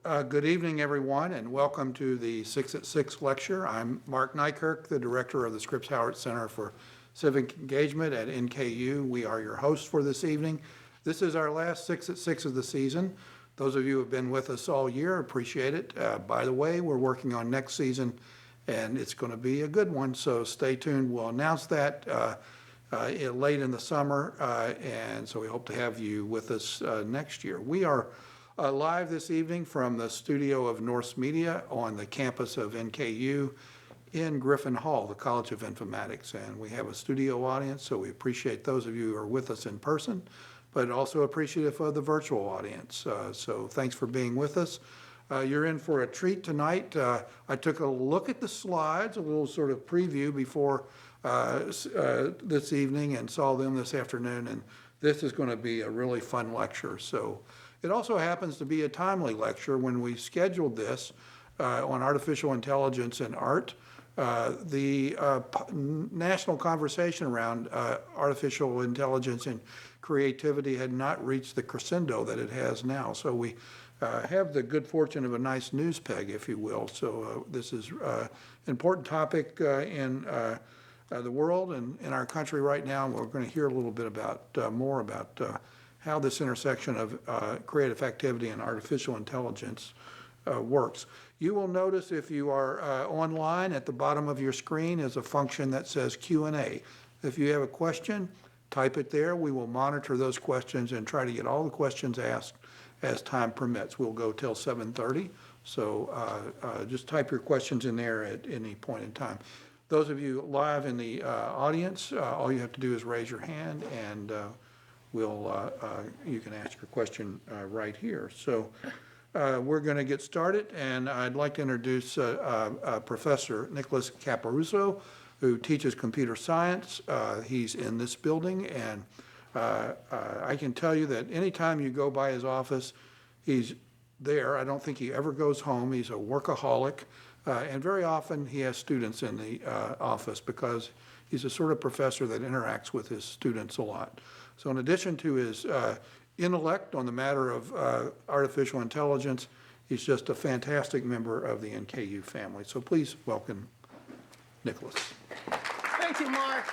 Good evening, everyone, and welcome to the 6 at 6 lecture. I'm Mark Nykirk, the director of the Scripps Howard Center for Civic Engagement at NKU. We are your hosts for this evening. This is our last 6 at 6 of the season. Those of you who have been with us all year, appreciate it. By the way, we're working on next season, and it's going to be a good one, so stay tuned. We'll announce that late in the summer, and so we hope to have you with us next year. We are live this evening from the studio of Norse Media on the campus of NKU in Griffin Hall, the College of Informatics. And we have a studio audience, so we appreciate those of you who are with us in person, but also appreciative of the virtual audience. So thanks for being with us. You're in for a treat tonight. I took a look at the slides, a little sort of preview before this evening, and saw them this afternoon, and this is going to be a really fun lecture. So it also happens to be a timely lecture. When we scheduled this on artificial intelligence and art, the national conversation around artificial intelligence and creativity had not reached the crescendo that it has now. So we have the good fortune of a nice news peg, if you will. So this is an important topic in the world and in our country right now. We're going to hear a little bit about more about how this intersection of creative activity and artificial intelligence works. You will notice if you are online, at the bottom of your screen is a function that says Q&A. If you have a question, type it there. We will monitor those questions and try to get all the questions asked as time permits. We'll go till 7:30, so just type your questions in there at any point in time. Those of you live in the audience, all you have to do is raise your hand, and you can ask your question right here. So we're going to get started, and I'd like to introduce Professor Nicholas Caporusso, who teaches computer science. He's in this building, and I can tell you that anytime you go by his office, he's there. I don't think he ever goes home. He's a workaholic, and very often he has students in the office because he's the sort of professor that interacts with his students a lot. So in addition to his intellect on the matter of artificial intelligence, he's just a fantastic member of the NKU family. So please welcome Nicholas. Thank you, Mark.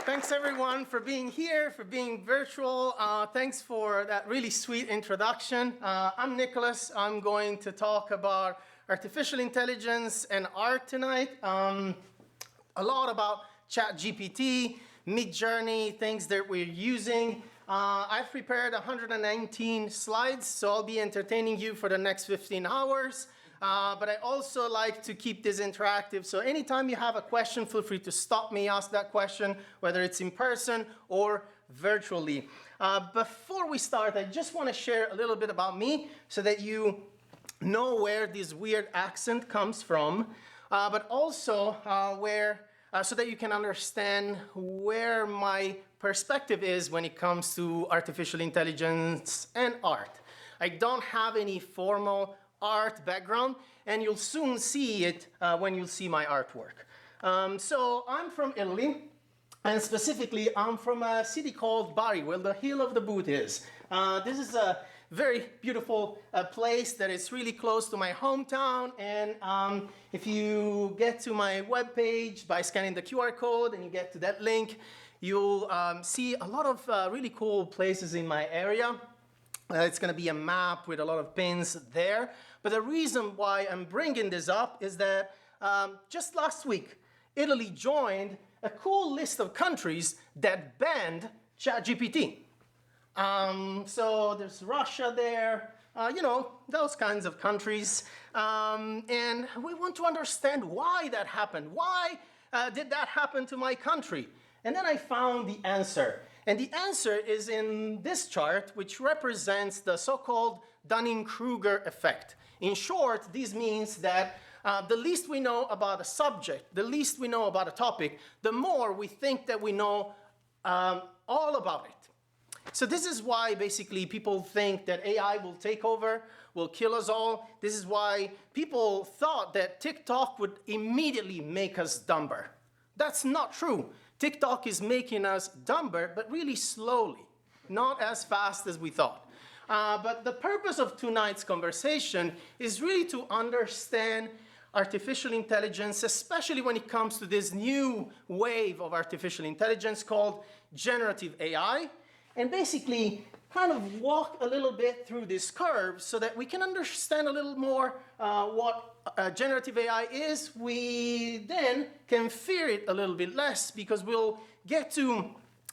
Thanks everyone for being here, for being virtual. Thanks for that really sweet introduction. I'm Nicholas. I'm going to talk about artificial intelligence and art tonight. A lot about ChatGPT, Midjourney, things that we're using. I've prepared 119 slides, so I'll be entertaining you for the next 15 hours. But I also like to keep this interactive, so anytime you have a question, feel free to stop me, ask that question, whether it's in person or virtually. Before we start, I just want to share a little bit about me so that you know where this weird accent comes from, but also so that you can understand where my perspective is when it comes to artificial intelligence and art. I don't have any formal art background, and you'll soon see it when you see my artwork. So I'm from Italy, and specifically I'm from a city called Bari, where the Hill of the Boot is. This is a very beautiful place that is really close to my hometown, and if you get to my webpage by scanning the QR code and you get to that link, you'll see a lot of really cool places in my area. It's going to be a map with a lot of pins there. But the reason why I'm bringing this up is that just last week, Italy joined a cool list of countries that banned ChatGPT. So there's Russia there, those kinds of countries. And we want to understand why that happened. Why did that happen to my country? And then I found the answer. And the answer is in this chart, which represents the so-called Dunning-Kruger effect. In short, this means that the least we know about a subject, the least we know about a topic, the more we think that we know all about it. So this is why basically people think that AI will take over, will kill us all. This is why people thought that TikTok would immediately make us dumber. That's not true. TikTok is making us dumber, but really slowly, not as fast as we thought. But the purpose of tonight's conversation is really to understand artificial intelligence, especially when it comes to this new wave of artificial intelligence called generative AI, and basically kind of walk a little bit through this curve so that we can understand a little more what generative AI is. We then can fear it a little bit less because we'll get to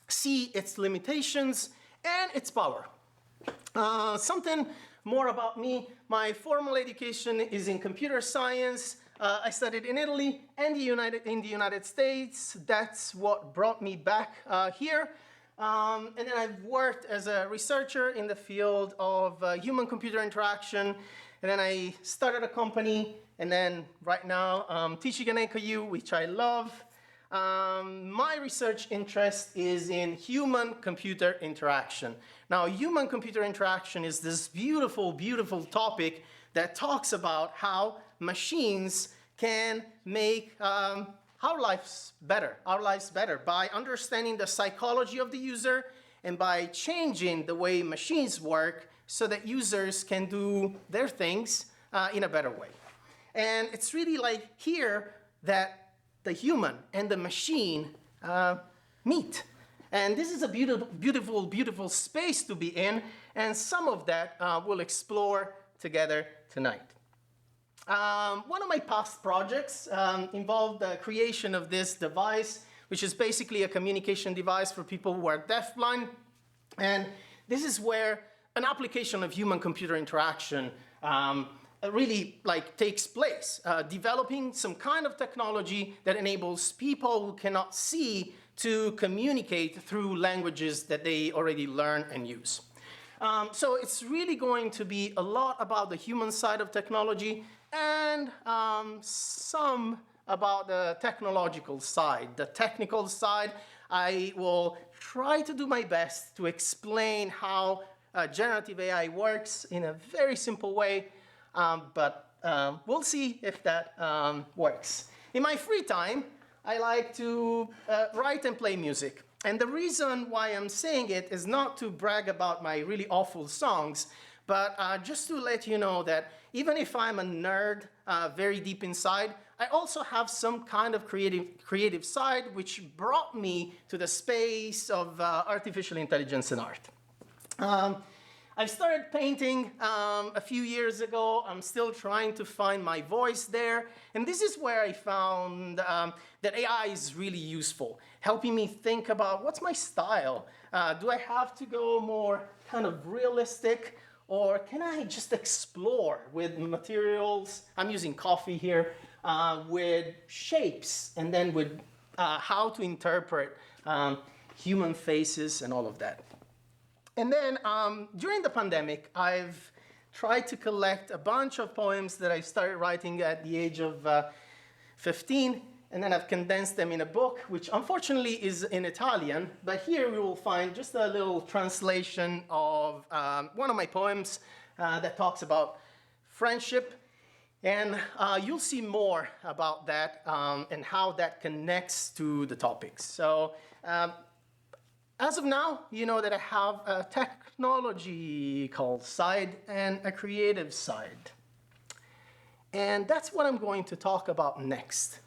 see its limitations and its power. Something more about me. My formal education is in computer science. I studied in Italy and in the United States. That's what brought me back here. And then I've worked as a researcher in the field of human-computer interaction. And then I started a company. And then right now I'm teaching at NKU, which I love. My research interest is in human-computer interaction. Now, human-computer interaction is this beautiful, beautiful topic that talks about how machines can make our lives better by understanding the psychology of the user and by changing the way machines work so that users can do their things in a better way. And it's really like here that the human and the machine meet. And this is a beautiful, beautiful, beautiful space to be in, and some of that we'll explore together tonight. One of my past projects involved the creation of this device, which is basically a communication device for people who are deafblind. And this is where an application of human-computer interaction really takes place, developing some kind of technology that enables people who cannot see to communicate through languages that they already learn and use. So it's really going to be a lot about the human side of technology and some about the technological side. The technical side, I will try to do my best to explain how generative AI works in a very simple way, but we'll see if that works. In my free time, I like to write and play music. And the reason why I'm saying it is not to brag about my really awful songs, but just to let you know that even if I'm a nerd very deep inside, I also have some kind of creative side which brought me to the space of artificial intelligence and art. I started painting a few years ago. I'm still trying to find my voice there. And this is where I found that AI is really useful, helping me think about what's my style. Do I have to go more kind of realistic, or can I just explore with materials? I'm using coffee here, with shapes, and then with how to interpret human faces and all of that. And then during the pandemic, I've tried to collect a bunch of poems that I started writing at the age of 15, and then I've condensed them in a book, which unfortunately is in Italian, but here we will find just a little translation of one of my poems that talks about friendship. And you'll see more about that and how that connects to the topics. So as of now, you know that I have a technological side and a creative side. And that's what I'm going to talk about next.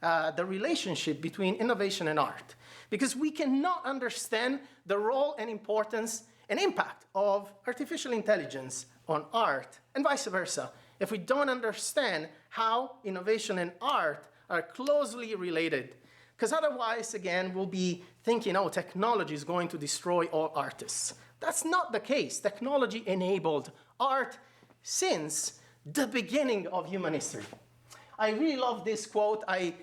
The relationship between innovation and art. Because we cannot understand the role and importance and impact of artificial intelligence on art and vice versa if we don't understand how innovation and art are closely related. Because otherwise, again, we'll be thinking, oh, technology is going to destroy all artists. That's not the case. Technology enabled art since the beginning of human history. I really love this quote. I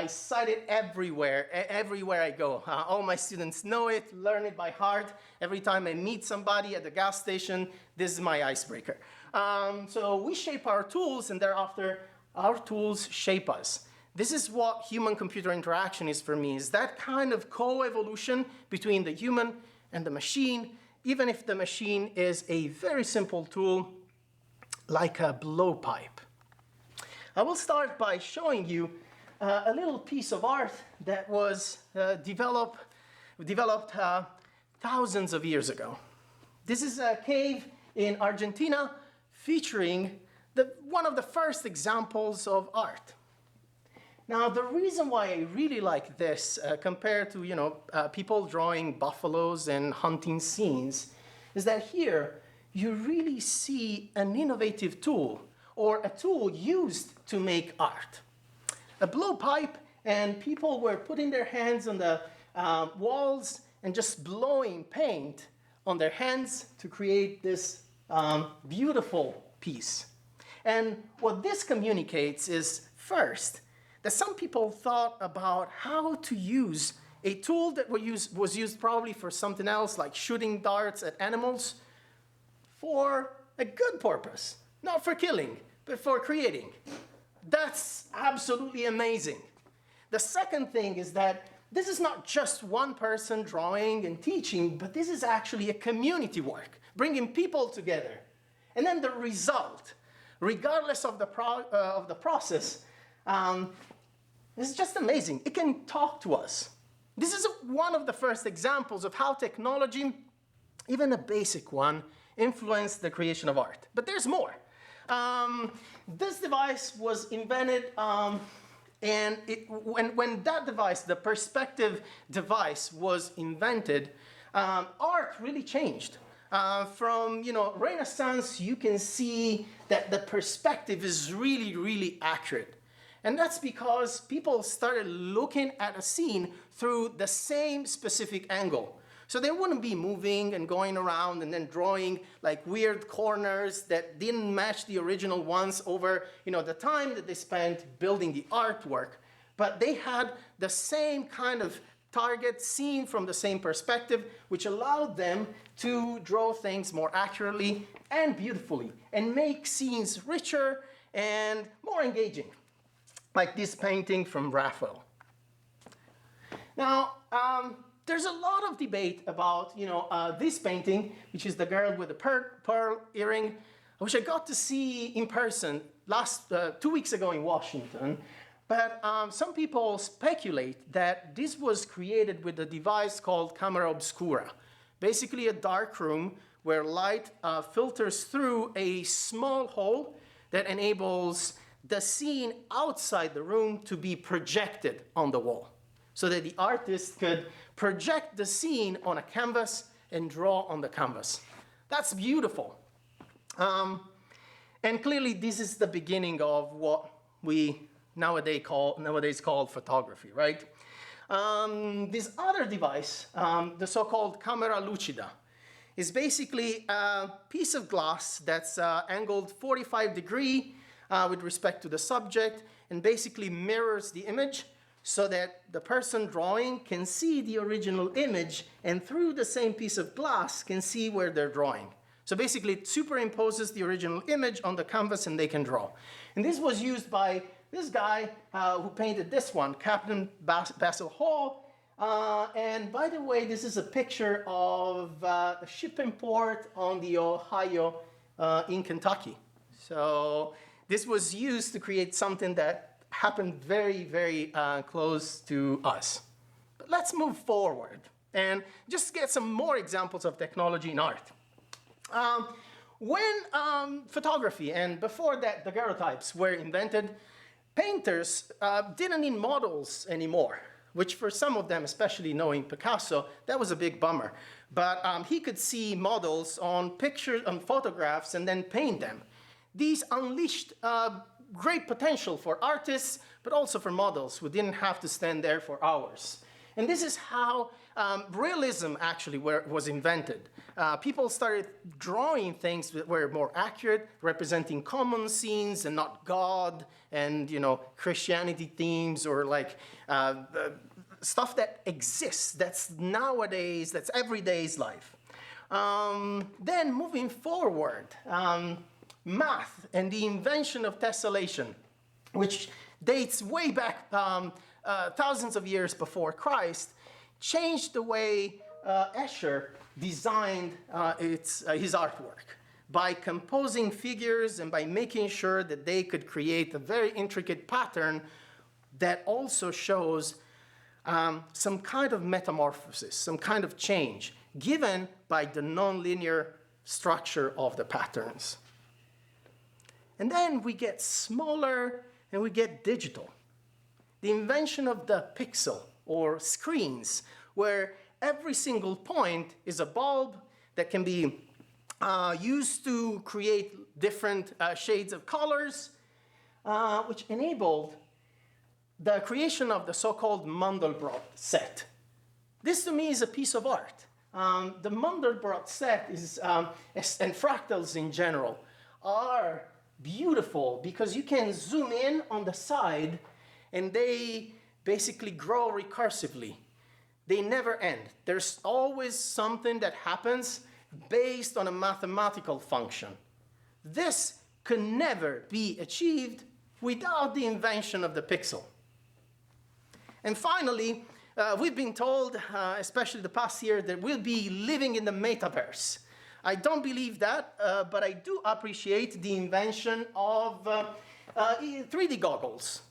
cite it everywhere I go. All my students know it, learn it by heart. Every time I meet somebody at the gas station, this is my icebreaker. So we shape our tools, and thereafter, our tools shape us. This is what human-computer interaction is for me, is that kind of co-evolution between the human and the machine, even if the machine is a very simple tool like a blowpipe. I will start by showing you a little piece of art that was developed thousands of years ago. This is a cave in Argentina featuring one of the first examples of art. Now, the reason why I really like this compared to people drawing buffaloes and hunting scenes is that here you really see an innovative tool, or a tool used to make art. A blowpipe, and people were putting their hands on the walls and just blowing paint on their hands to create this beautiful piece. And what this communicates is, first, that some people thought about how to use a tool that was used probably for something else, like shooting darts at animals, for a good purpose. Not for killing, but for creating. That's absolutely amazing. The second thing is that this is not just one person drawing and teaching, but this is actually a community work, bringing people together. And then the result, regardless of the process, is just amazing. It can talk to us. This is one of the first examples of how technology, even a basic one, influenced the creation of art. But there's more. This device was invented, and when that device, the perspective device, was invented, art really changed. From Renaissance, you can see that the perspective is really, really accurate. And that's because people started looking at a scene through the same specific angle. So they wouldn't be moving and going around and then drawing like weird corners that didn't match the original ones over the time that they spent building the artwork. But they had the same kind of target seen from the same perspective, which allowed them to draw things more accurately and beautifully and make scenes richer and more engaging, like this painting from Raphael. Now, there's a lot of debate about this painting, which is the girl with the pearl earring, which I got to see in person 2 weeks ago in Washington. But some people speculate that this was created with a device called camera obscura, basically a dark room where light filters through a small hole that enables the scene outside the room to be projected on the wall, so that the artist could project the scene on a canvas and draw on the canvas. That's beautiful. And clearly this is the beginning of what we nowadays call photography, right? This other device, the so-called camera lucida, is basically a piece of glass that's angled 45 degrees with respect to the subject, and basically mirrors the image so that the person drawing can see the original image, and through the same piece of glass can see where they're drawing. So basically it superimposes the original image on the canvas and they can draw. And this was used by this guy who painted this one, Captain Basil Hall. And by the way, this is a picture of a shipping port on the Ohio in Kentucky. So this was used to create something that happened very, very close to us. But let's move forward and just get some more examples of technology in art. When photography, and before that daguerreotypes were invented, painters didn't need models anymore, which for some of them, especially knowing Picasso, that was a big bummer. But he could see models on pictures, on photographs, and then paint them. These unleashed great potential for artists, but also for models who didn't have to stand there for hours. And this is how realism actually was invented. People started drawing things that were more accurate, representing common scenes and not God and Christianity themes, or like stuff that exists, that's nowadays, that's everyday's life. Then moving forward, math and the invention of tessellation, which dates way back thousands of years before Christ, changed the way Escher designed his artwork by composing figures and by making sure that they could create a very intricate pattern that also shows some kind of metamorphosis, some kind of change. given by the nonlinear structure of the patterns. And then we get smaller and we get digital. The invention of the pixel or screens, where every single point is a bulb that can be used to create different shades of colors, which enabled the creation of the so-called Mandelbrot set. This to me is a piece of art. The Mandelbrot set is, and fractals in general, are beautiful because you can zoom in on the side and they basically grow recursively. They never end. There's always something that happens based on a mathematical function. This could never be achieved without the invention of the pixel. And finally, we've been told, especially the past year, that we'll be living in the metaverse. I don't believe that, but I do appreciate the invention of 3D goggles.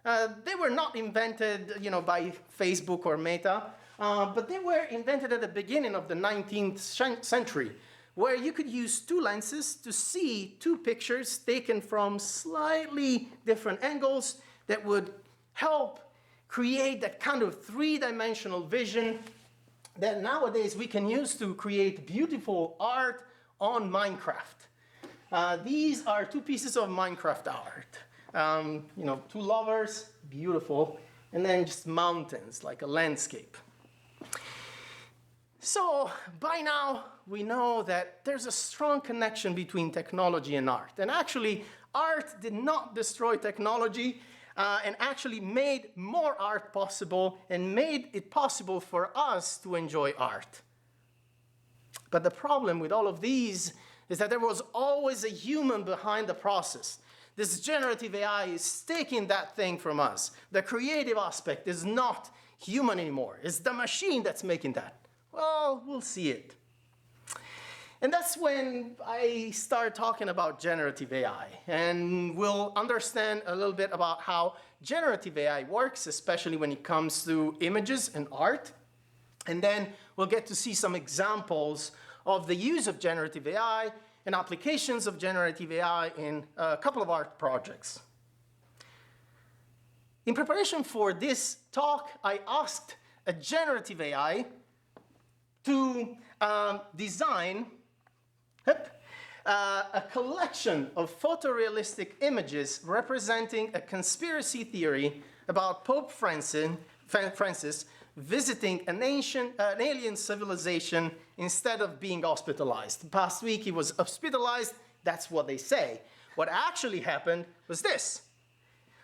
They were not invented, by Facebook or Meta, but they were invented at the beginning of the 19th century, where you could use two lenses to see two pictures taken from slightly different angles that would help create that kind of three-dimensional vision that nowadays we can use to create beautiful art on Minecraft. These are two pieces of Minecraft art. Two lovers, beautiful, and then just mountains, like a landscape. So by now, we know that there's a strong connection between technology and art. And actually, art did not destroy technology, and actually made more art possible and made it possible for us to enjoy art. But the problem with all of these is that there was always a human behind the process. This generative AI is taking that thing from us. The creative aspect is not human anymore. It's the machine that's making that. Well, we'll see it. And that's when I start talking about generative AI. And we'll understand a little bit about how generative AI works, especially when it comes to images and art. And then we'll get to see some examples of the use of generative AI and applications of generative AI in a couple of art projects. In preparation for this talk, I asked a generative AI to design a collection of photorealistic images representing a conspiracy theory about Pope Francis visiting an alien civilization instead of being hospitalized. Past week he was hospitalized, that's what they say. What actually happened was this.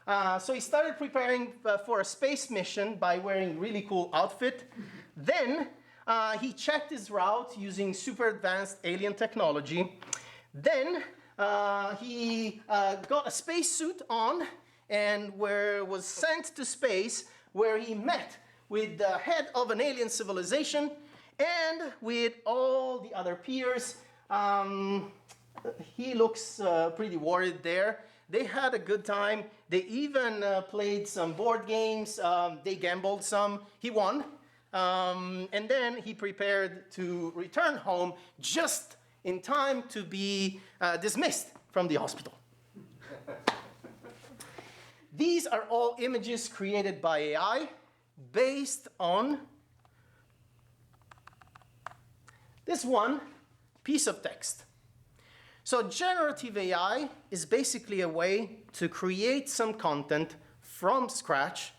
So he started preparing for a space mission by wearing a really cool outfit. Then he checked his route using super advanced alien technology. Then he got a spacesuit on and was sent to space, where he met with the head of an alien civilization and with all the other peers. He looks pretty worried there. They had a good time. They even played some board games. They gambled some. He won. And then he prepared to return home just in time to be dismissed from the hospital. These are all images created by AI based on this one piece of text. So generative AI is basically a way to create some content from scratch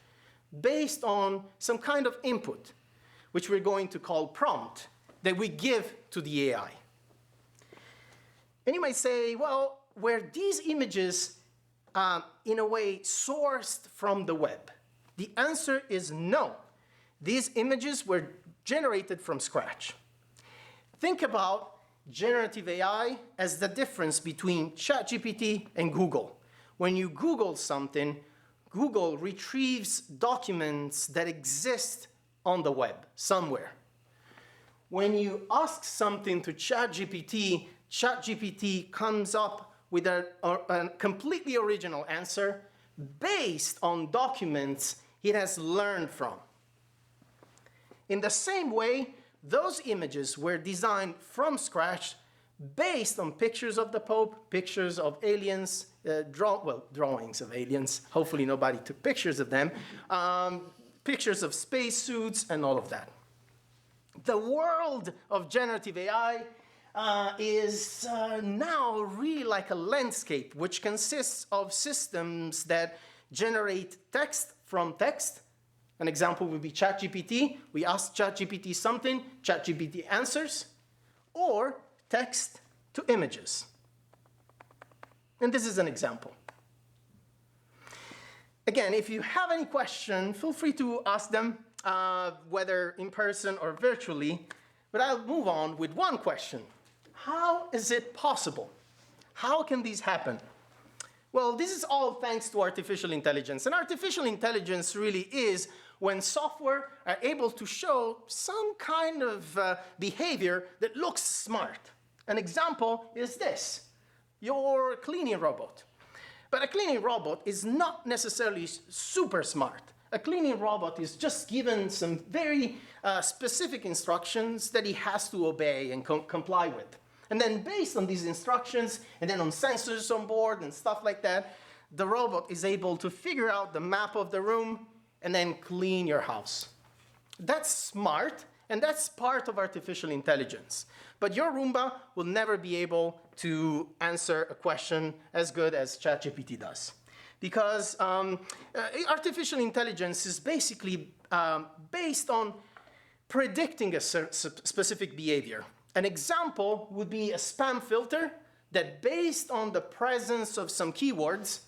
based on some kind of input, which we're going to call prompt, that we give to the AI. And you might say, well, were these images in a way sourced from the web? The answer is no. These images were generated from scratch. Think about generative AI as the difference between ChatGPT and Google. When you Google something, Google retrieves documents that exist on the web somewhere. When you ask something to ChatGPT, ChatGPT comes up with a completely original answer based on documents it has learned from. In the same way, those images were designed from scratch based on pictures of the Pope, pictures of aliens, drawings of aliens. Hopefully nobody took pictures of them. Pictures of spacesuits and all of that. The world of generative AI is now really like a landscape which consists of systems that generate text from text. An example would be ChatGPT. We ask ChatGPT something, ChatGPT answers, or text to images. And this is an example. Again, if you have any question, feel free to ask them, whether in person or virtually. But I'll move on with one question. How is it possible? How can these happen? Well, this is all thanks to artificial intelligence. And artificial intelligence really is when software are able to show some kind of behavior that looks smart. An example is this, your cleaning robot. But a cleaning robot is not necessarily super smart. A cleaning robot is just given some very specific instructions that he has to obey and comply with. And then based on these instructions, and then on sensors on board and stuff like that, the robot is able to figure out the map of the room and then clean your house. That's smart, and that's part of artificial intelligence. But your Roomba will never be able to answer a question as good as ChatGPT does. Because artificial intelligence is basically based on predicting a specific behavior. An example would be a spam filter that, based on the presence of some keywords,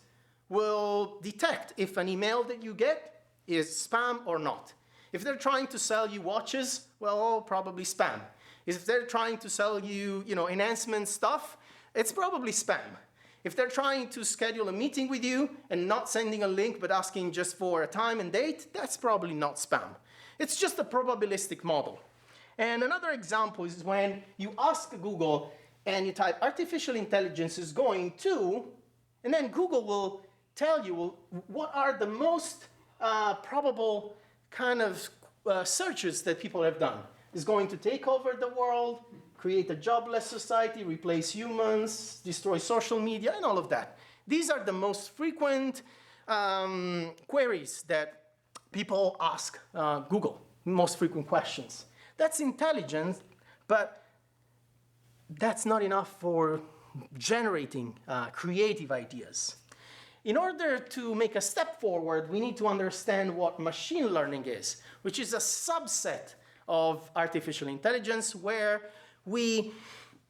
will detect if an email that you get is spam or not. If they're trying to sell you watches, well, probably spam. If they're trying to sell you, enhancement stuff, it's probably spam. If they're trying to schedule a meeting with you and not sending a link but asking just for a time and date, that's probably not spam. It's just a probabilistic model. And another example is when you ask Google and you type artificial intelligence is going to, and then Google will tell you, well, what are the most probable kind of searches that people have done. Is going to take over the world, create a jobless society, replace humans, destroy social media, and all of that. These are the most frequent queries that people ask Google, most frequent questions. That's intelligent, but that's not enough for generating creative ideas. In order to make a step forward, we need to understand what machine learning is, which is a subset of artificial intelligence where we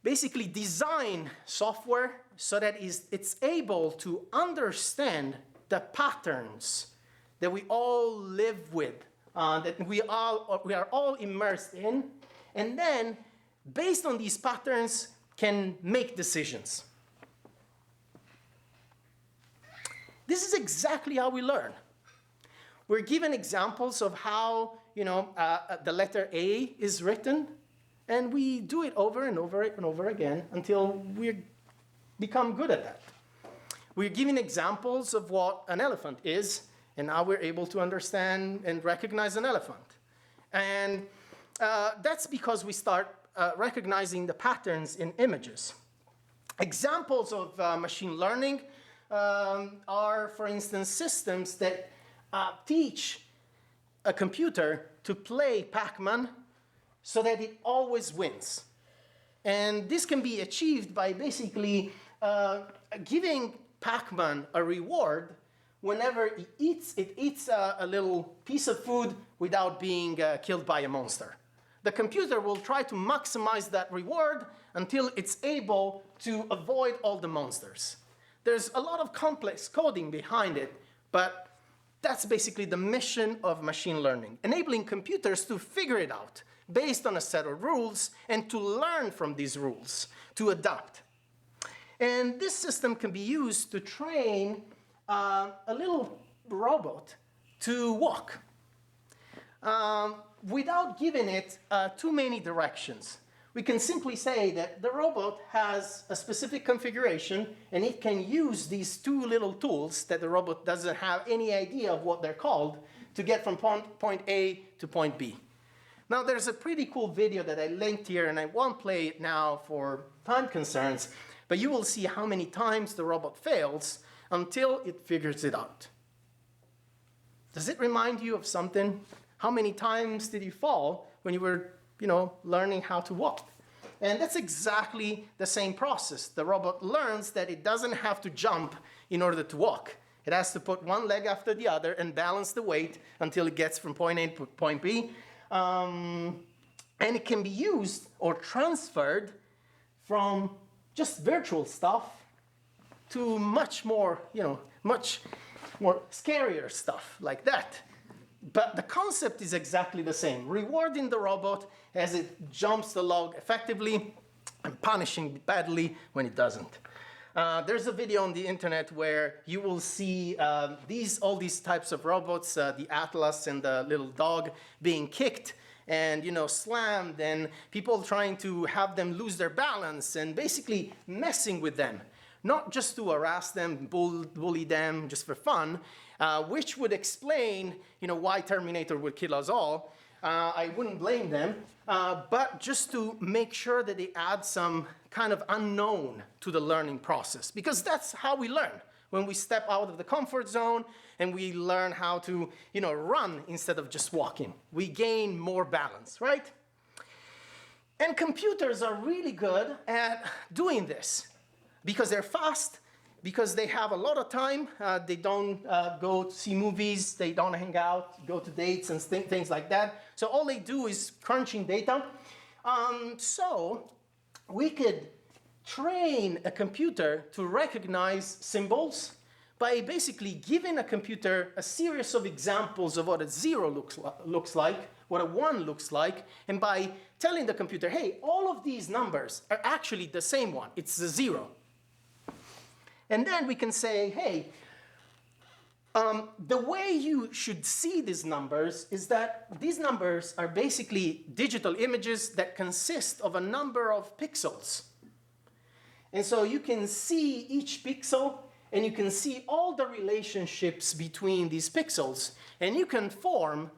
basically design software so that it's able to understand the patterns that we all live with, that we are all immersed in, and then, based on these patterns, can make decisions. This is exactly how we learn. We're given examples of how, the letter A is written, and we do it over and over and over again until we become good at that. We're given examples of what an elephant is, and now we're able to understand and recognize an elephant. And that's because we start recognizing the patterns in images. Examples of machine learning are, for instance, systems that teach a computer to play Pac-Man so that it always wins. And this can be achieved by basically giving Pac-Man a reward whenever it eats a little piece of food without being killed by a monster. The computer will try to maximize that reward until it's able to avoid all the monsters. There's a lot of complex coding behind it, but that's basically the mission of machine learning, enabling computers to figure it out based on a set of rules and to learn from these rules, to adapt. And this system can be used to train a little robot to walk without giving it too many directions. We can simply say that the robot has a specific configuration and it can use these two little tools that the robot doesn't have any idea of what they're called to get from point A to point B. Now, there's a pretty cool video that I linked here, and I won't play it now for time concerns, but you will see how many times the robot fails until it figures it out. Does it remind you of something? How many times did you fall when you were, learning how to walk? And that's exactly the same process. The robot learns that it doesn't have to jump in order to walk. It has to put one leg after the other and balance the weight until it gets from point A to point B. And it can be used or transferred from just virtual stuff to much more scarier stuff like that. But the concept is exactly the same, rewarding the robot as it jumps the log effectively and punishing badly when it doesn't. There's a video on the internet where you will see all these types of robots, the Atlas and the little dog, being kicked and slammed, and people trying to have them lose their balance and basically messing with them. Not just to harass them, bully them just for fun, which would explain why Terminator would kill us all. I wouldn't blame them, but just to make sure that they add some kind of unknown to the learning process, because that's how we learn. When we step out of the comfort zone and we learn how to run instead of just walking, we gain more balance, right? And computers are really good at doing this because they're fast, because they have a lot of time. They don't go to see movies, they don't hang out, go to dates and things like that. So all they do is crunching data. So we could train a computer to recognize symbols by basically giving a computer a series of examples of what a 0 looks like, what a 1 looks like, and by telling the computer, hey, all of these numbers are actually the same one, it's the 0. And then we can say, hey, the way you should see these numbers is that these numbers are basically digital images that consist of a number of pixels. And so you can see each pixel, and you can see all the relationships between these pixels, and you can form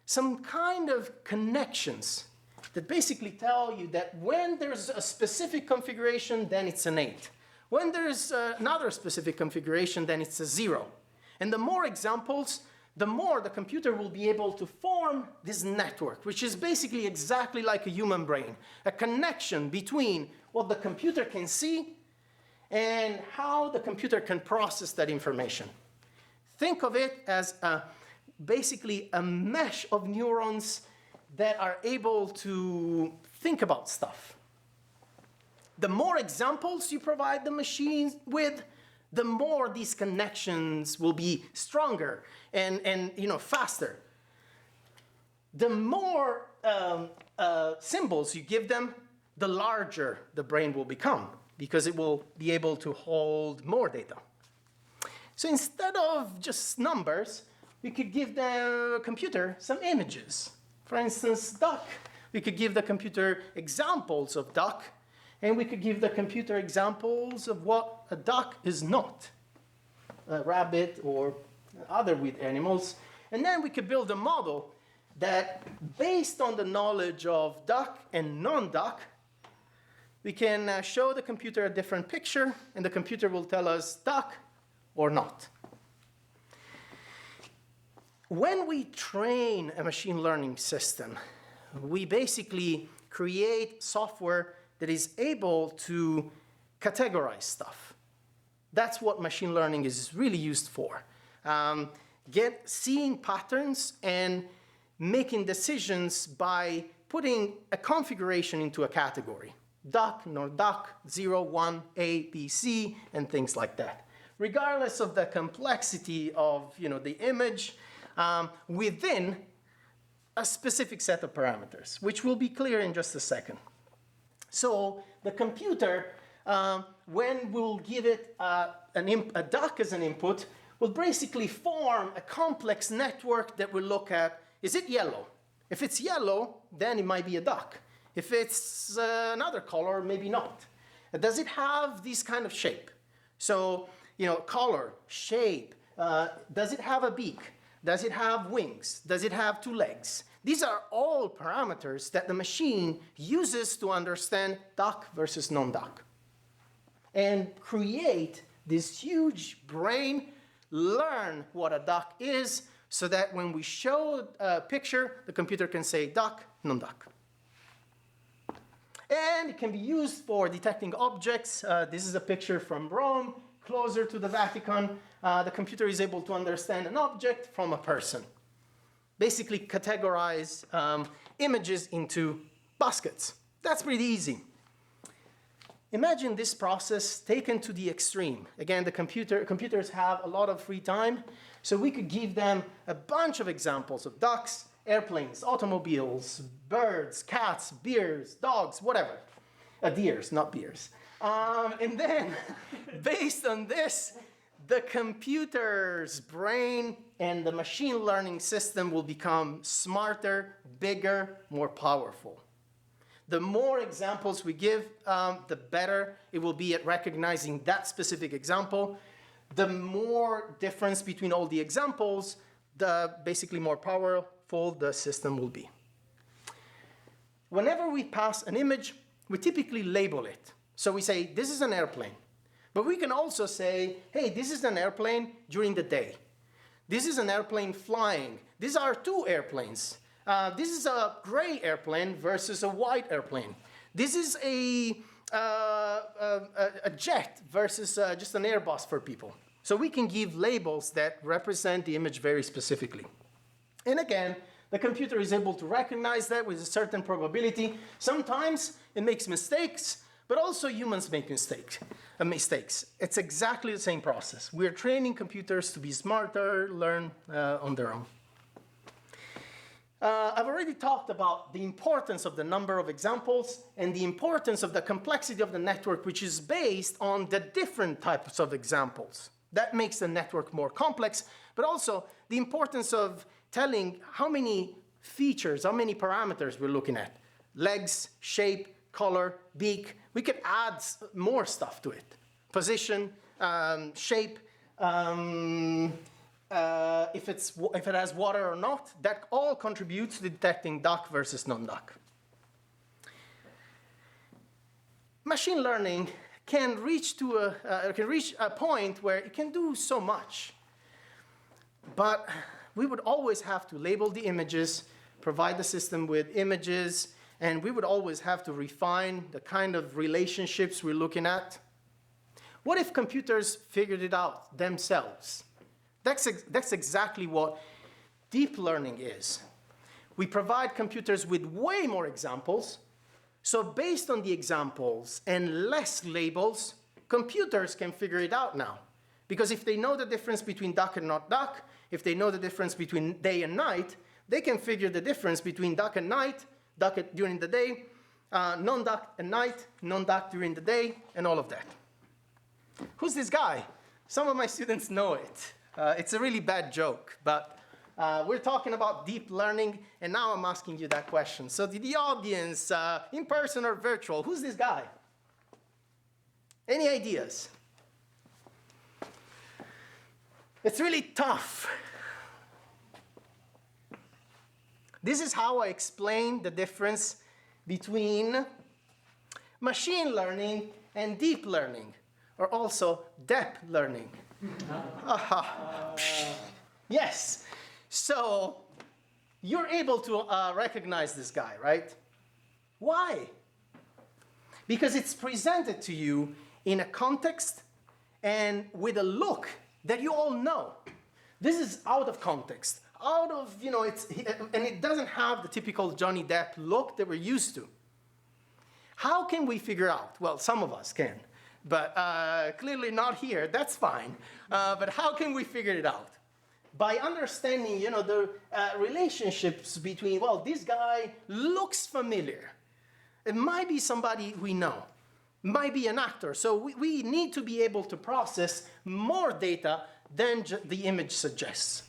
some kind of connections that basically tell you that when there's a specific configuration, then it's an 8. When there's another specific configuration, then it's a 0. And the more examples, the more the computer will be able to form this network, which is basically exactly like a human brain, a connection between what the computer can see and how the computer can process that information. Think of it as basically a mesh of neurons that are able to think about stuff. The more examples you provide the machines with, the more these connections will be stronger and faster. The more symbols you give them, the larger the brain will become, because it will be able to hold more data. So instead of just numbers, we could give the computer some images. For instance, duck. We could give the computer examples of duck, and we could give the computer examples of what a duck is not, a rabbit or other weird animals. And then we could build a model that, based on the knowledge of duck and non-duck, we can show the computer a different picture, and the computer will tell us duck or not. When we train a machine learning system, we basically create software that is able to categorize stuff. That's what machine learning is really used for. Seeing patterns and making decisions by putting a configuration into a category. Duck, nor duck, 0, 1, A, B, C, and things like that. Regardless of the complexity of the image, within a specific set of parameters, which will be clear in just a second. So the computer, when we'll give it a duck as an input, will basically form a complex network that will look at, is it yellow? If it's yellow, then it might be a duck. If it's another color, maybe not. Does it have this kind of shape? So, color, shape. Does it have a beak? Does it have wings? Does it have 2 legs? These are all parameters that the machine uses to understand duck versus non-duck and create this huge brain, learn what a duck is, so that when we show a picture, the computer can say duck, non-duck. And it can be used for detecting objects. This is a picture from Rome, closer to the Vatican. The computer is able to understand an object from a person. Basically categorize images into baskets. That's pretty easy. Imagine this process taken to the extreme. Again, computers have a lot of free time, so we could give them a bunch of examples of ducks, airplanes, automobiles, birds, cats, bears, dogs, whatever. Deers, not beers. And then, based on this, the computer's brain and the machine learning system will become smarter, bigger, more powerful. The more examples we give, the better it will be at recognizing that specific example. The more difference between all the examples, the basically more powerful the system will be. Whenever we pass an image, we typically label it. So we say, this is an airplane. But we can also say, hey, this is an airplane during the day. This is an airplane flying. These are two airplanes. This is a gray airplane versus a white airplane. This is a jet versus just an Airbus for people. So we can give labels that represent the image very specifically. And again, the computer is able to recognize that with a certain probability. Sometimes it makes mistakes, but also humans make mistakes. It's exactly the same process. We're training computers to be smarter, learn on their own. I've already talked about the importance of the number of examples and the importance of the complexity of the network, which is based on the different types of examples. That makes the network more complex, but also the importance of telling how many features, how many parameters we're looking at. Legs, shape, color, beak. We could add more stuff to it. Position, shape, if it has water or not, that all contributes to detecting duck versus non-duck. Machine learning can reach a point where it can do so much, but we would always have to label the images, provide the system with images, and we would always have to refine the kind of relationships we're looking at. What if computers figured it out themselves? That's exactly what deep learning is. We provide computers with way more examples, so based on the examples and less labels, computers can figure it out now. Because if they know the difference between duck and not duck, if they know the difference between day and night, they can figure the difference between duck and night, duck during the day, non-duck at night, non-duck during the day, and all of that. Who's this guy? Some of my students know it. It's a really bad joke, but we're talking about deep learning, and now I'm asking you that question. So to the audience, in person or virtual, who's this guy? Any ideas? It's really tough. This is how I explain the difference between machine learning and deep learning, or also depth learning. Yes. So you're able to recognize this guy, right? Why? Because it's presented to you in a context and with a look that you all know. This is out of context, out of, and it doesn't have the typical Johnny Depp look that we're used to. How can we figure out? Well, some of us can, but clearly not here. That's fine. But how can we figure it out? By understanding, the relationships between, well, this guy looks familiar. It might be somebody we know. It might be an actor. So we need to be able to process more data than the image suggests.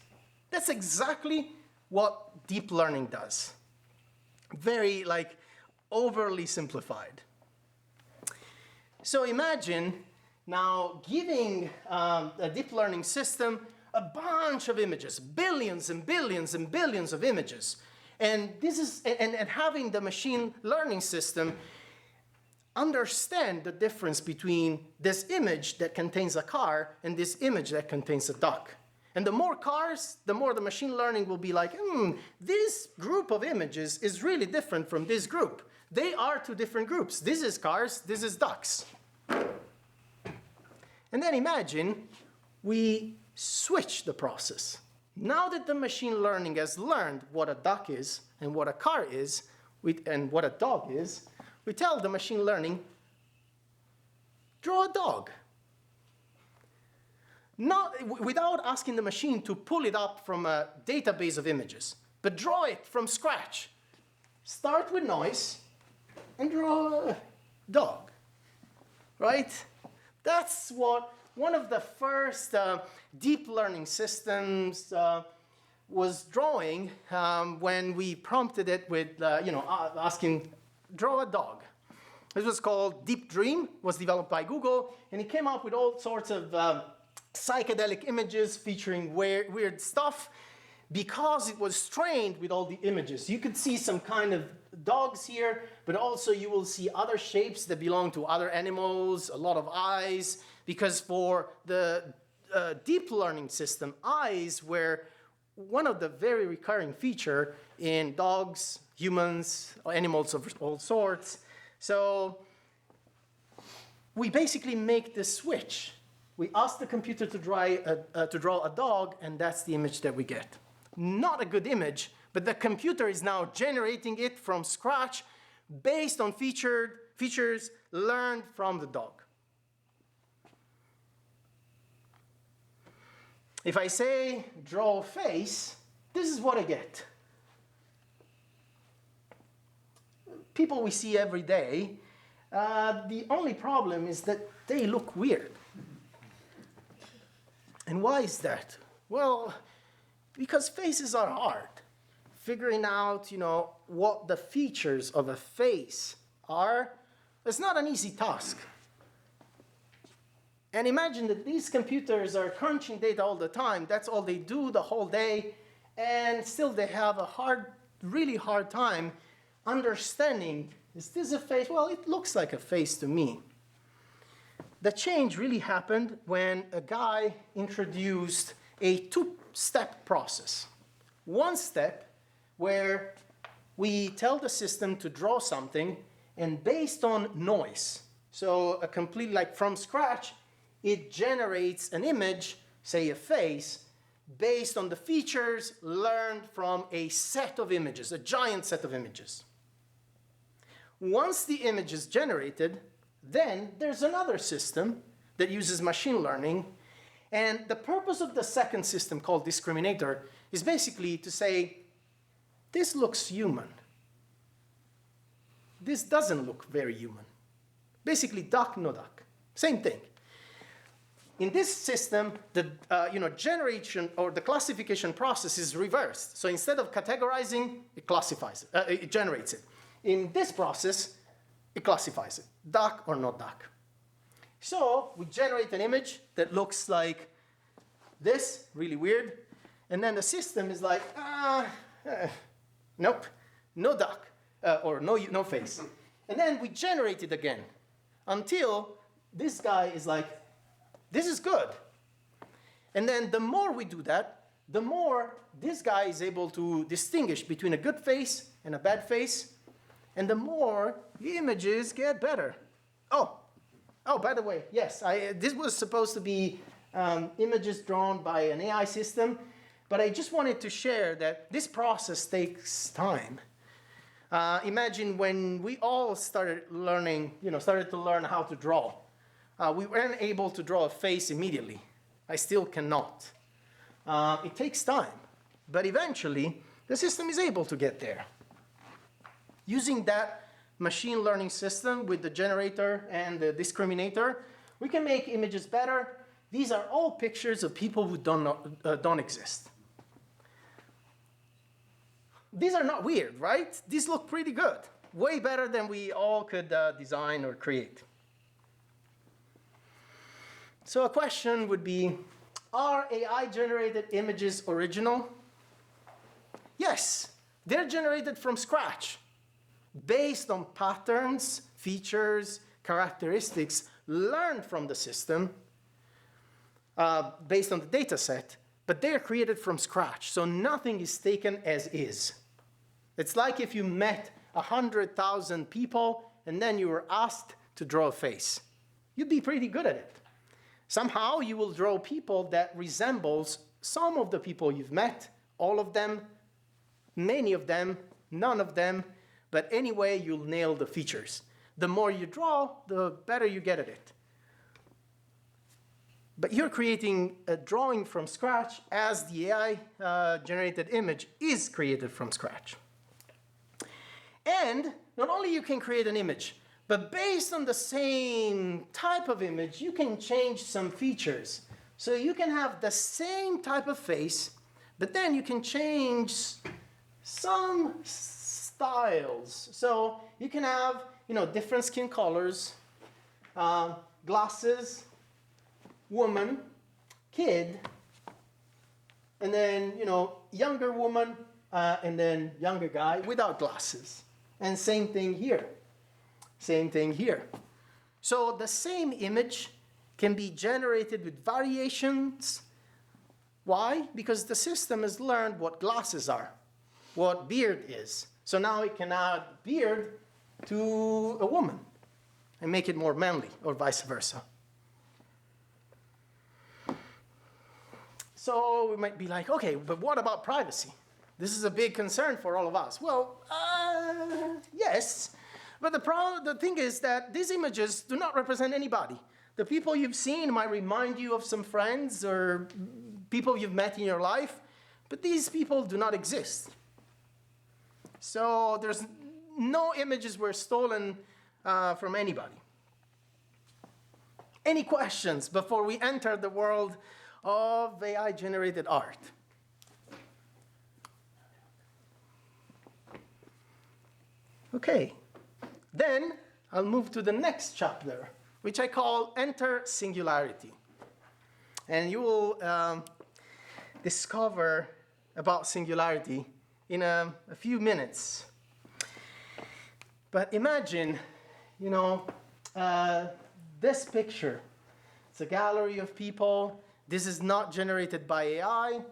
That's exactly what deep learning does. Very, overly simplified. So imagine now giving a deep learning system a bunch of images, billions and billions and billions of images. And this is, and having the machine learning system understand the difference between this image that contains a car and this image that contains a duck. And the more cars, the more the machine learning will be like, this group of images is really different from this group. They are two different groups. This is cars, this is ducks. And then imagine we switch the process. Now that the machine learning has learned what a duck is and what a car is and what a dog is, we tell the machine learning, draw a dog. Not, without asking the machine to pull it up from a database of images, but draw it from scratch. Start with noise and draw a dog, right? That's what one of the first deep learning systems was drawing when we prompted it with, asking, draw a dog. This was called Deep Dream, was developed by Google, and it came up with all sorts of psychedelic images featuring weird stuff because it was trained with all the images. You could see some kind of dogs here, but also you will see other shapes that belong to other animals, a lot of eyes, because for the deep learning system, eyes were one of the very recurring feature in dogs, humans, animals of all sorts. So we basically make this switch. We ask the computer to draw a dog, and that's the image that we get. Not a good image, but the computer is now generating it from scratch based on features learned from the dog. If I say draw a face, this is what I get. People we see every day, the only problem is that they look weird. And why is that? Well, because faces are hard. Figuring out, what the features of a face are, it's not an easy task. And imagine that these computers are crunching data all the time. That's all they do the whole day. And still they have a really hard time understanding, is this a face? Well, it looks like a face to me. The change really happened when a guy introduced a two-step process. One step where we tell the system to draw something, and based on noise, so a complete, like from scratch, it generates an image, say a face, based on the features learned from a set of images, a giant set of images. Once the image is generated, then there's another system that uses machine learning. And the purpose of the second system, called discriminator, is basically to say, this looks human. This doesn't look very human. Basically, duck, no duck. Same thing. In this system, the generation or the classification process is reversed. So instead of categorizing, it classifies it, it generates it. In this process, it classifies it, duck or not duck. So we generate an image that looks like this, really weird, and then the system is like, nope, no duck, or no face. And then we generate it again until this guy is like, this is good. And then the more we do that, the more this guy is able to distinguish between a good face and a bad face, and the more the images get better. Oh, by the way, yes, this was supposed to be images drawn by an AI system, but I just wanted to share that this process takes time. Imagine when we all started to learn how to draw. We weren't able to draw a face immediately. I still cannot. It takes time, but eventually the system is able to get there. Using that machine learning system with the generator and the discriminator, we can make images better. These are all pictures of people who don't exist. These are not weird, right? These look pretty good. Way better than we all could design or create. So a question would be, are AI-generated images original? Yes, They're generated from scratch, based on patterns, features, characteristics learned from the system, based on the data set, but they're created from scratch, so nothing is taken as is. It's like if you met 100,000 people and then you were asked to draw a face. You'd be pretty good at it. Somehow you will draw people that resembles some of the people you've met, all of them, many of them, none of them, but anyway, you'll nail the features. The more you draw, the better you get at it. But you're creating a drawing from scratch as the AI-generated image is created from scratch. And not only you can create an image, but based on the same type of image, you can change some features. So you can have the same type of face, but then you can change some styles. So you can have, different skin colors, glasses, woman, kid, and then, younger woman, and then younger guy without glasses. And same thing here. Same thing here. So the same image can be generated with variations. Why? Because the system has learned what glasses are, what beard is. So now it can add beard to a woman and make it more manly, or vice versa. So we might be like, okay, but what about privacy? This is a big concern for all of us. Well, yes, but the thing is that these images do not represent anybody. The people you've seen might remind you of some friends or people you've met in your life, but these people do not exist. So there's no images were stolen from anybody. Any questions before we enter the world of AI-generated art? Okay, then I'll move to the next chapter, which I call Enter Singularity. And you will discover about singularity in a few minutes. But imagine, this picture. It's a gallery of people. This is not generated by AI.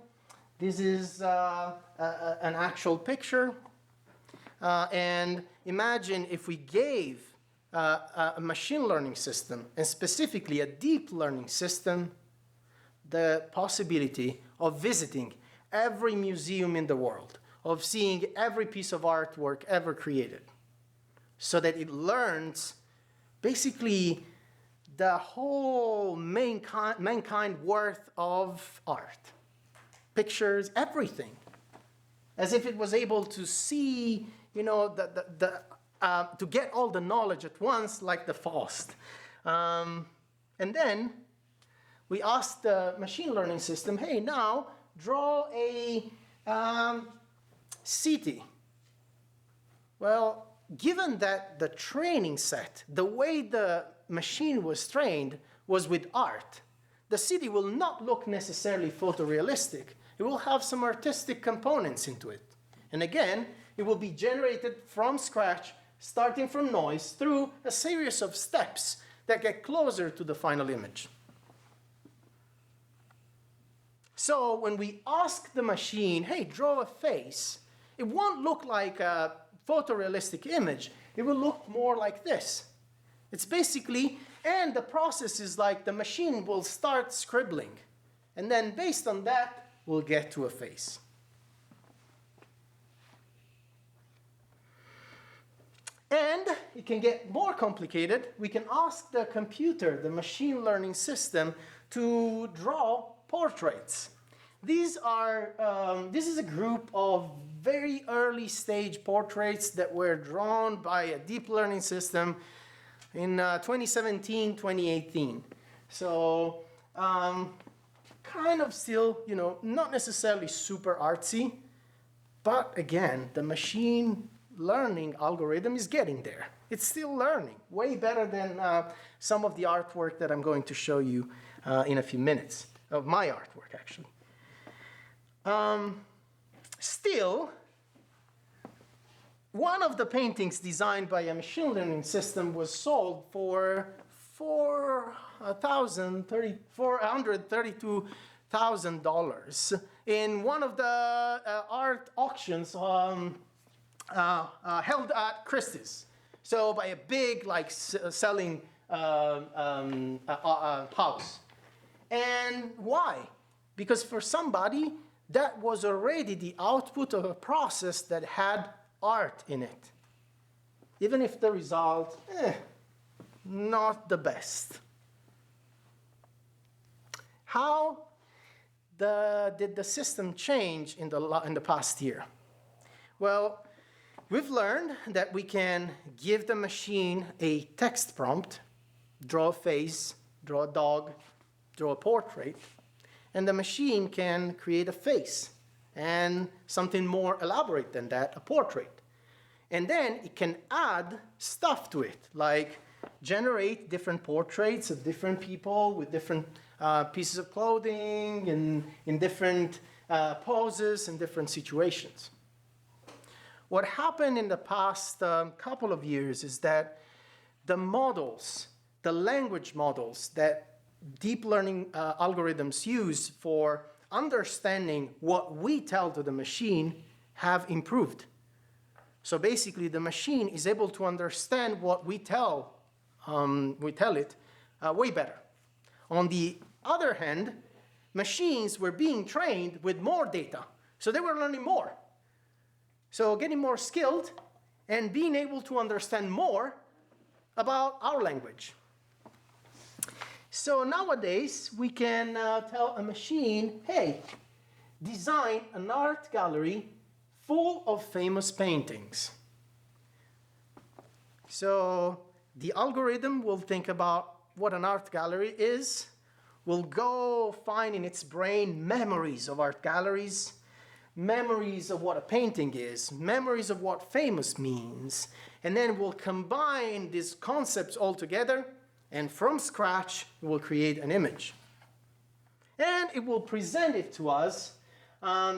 This is an actual picture. And imagine if we gave a machine learning system, and specifically a deep learning system, the possibility of visiting every museum in the world, of seeing every piece of artwork ever created, so that it learns basically the whole mankind worth of art, pictures, everything, as if it was able to see, to get all the knowledge at once, like the Faust. And then we asked the machine learning system, hey, now draw a city. Well, given that the training set, the way the machine was trained was with art, the city will not look necessarily photorealistic. It will have some artistic components into it. And again, it will be generated from scratch, starting from noise, through a series of steps that get closer to the final image. So when we ask the machine, hey, draw a face, it won't look like a photorealistic image. It will look more like this. It's basically, and the process is like the machine will start scribbling. And then based on that, we'll get to a face. And it can get more complicated. We can ask the computer, the machine learning system, to draw portraits. This is a group of very early stage portraits that were drawn by a deep learning system in 2017, 2018. So kind of still, not necessarily super artsy, but again, the machine learning algorithm is getting there. It's still learning, way better than some of the artwork that I'm going to show you in a few minutes, of my artwork, actually. Still, one of the paintings designed by a machine learning system was sold for $432,000 in one of the art auctions held at Christie's. So by a big selling house. And why? Because for somebody, that was already the output of a process that had art in it. Even if the result, not the best. How did the system change in the past year? Well, we've learned that we can give the machine a text prompt, draw a face, draw a dog, draw a portrait, and the machine can create a face and something more elaborate than that, a portrait. And then it can add stuff to it, like generate different portraits of different people with different pieces of clothing and in different poses and different situations. What happened in the past couple of years is that the models, the language models that deep learning algorithms use for understanding what we tell to the machine have improved. So basically, the machine is able to understand what we tell it way better. On the other hand, machines were being trained with more data, so they were learning more. So getting more skilled and being able to understand more about our language. So nowadays, we can tell a machine, hey, design an art gallery full of famous paintings. So the algorithm will think about what an art gallery is, will go find in its brain memories of art galleries, memories of what a painting is, memories of what famous means, and then we'll combine these concepts all together, and from scratch, it will create an image. And it will present it to us.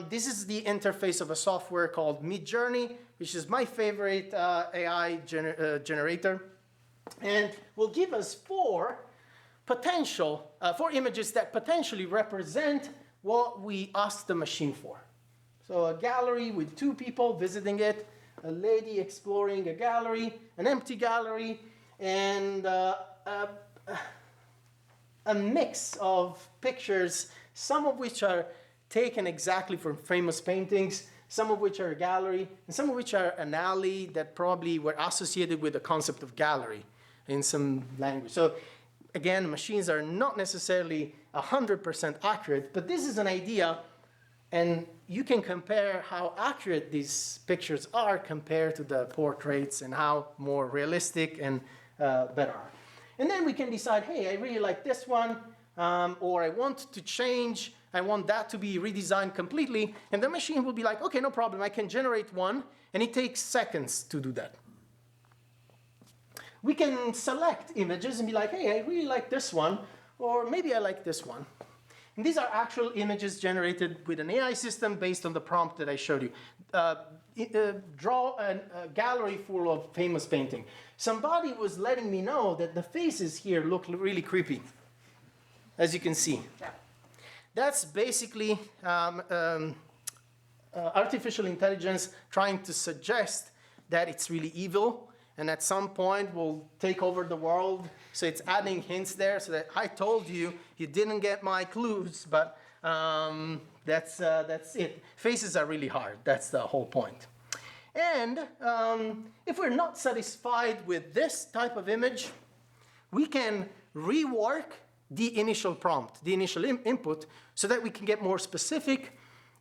This is the interface of a software called Midjourney, which is my favorite AI generator. And will give us four images that potentially represent what we asked the machine for. So a gallery with two people visiting it, a lady exploring a gallery, an empty gallery, and a mix of pictures, some of which are taken exactly from famous paintings, some of which are a gallery, and some of which are an alley that probably were associated with the concept of gallery in some language. So again, machines are not necessarily 100% accurate, but this is an idea, and you can compare how accurate these pictures are compared to the portraits and how more realistic and better are. And then we can decide, hey, I really like this one, or I want to change, I want that to be redesigned completely, and the machine will be like, okay, no problem, I can generate one, and it takes seconds to do that. We can select images and be like, hey, I really like this one, or maybe I like this one. And these are actual images generated with an AI system based on the prompt that I showed you. Draw a gallery full of famous painting. Somebody was letting me know that the faces here look really creepy, as you can see. Yeah. That's basically artificial intelligence trying to suggest that it's really evil and at some point will take over the world. So it's adding hints there so that I told you, you didn't get my clues, but that's it. Faces are really hard. That's the whole point. And if we're not satisfied with this type of image, we can rework the initial prompt, the initial input, so that we can get more specific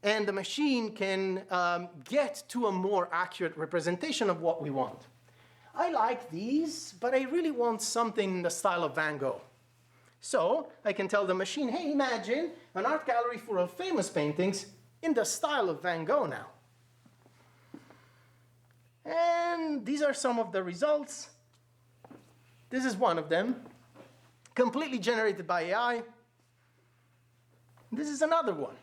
and the machine can get to a more accurate representation of what we want. I like these, but I really want something in the style of Van Gogh. So I can tell the machine, hey, imagine an art gallery full of famous paintings in the style of Van Gogh now. And these are some of the results. This is one of them, completely generated by AI. This is another one.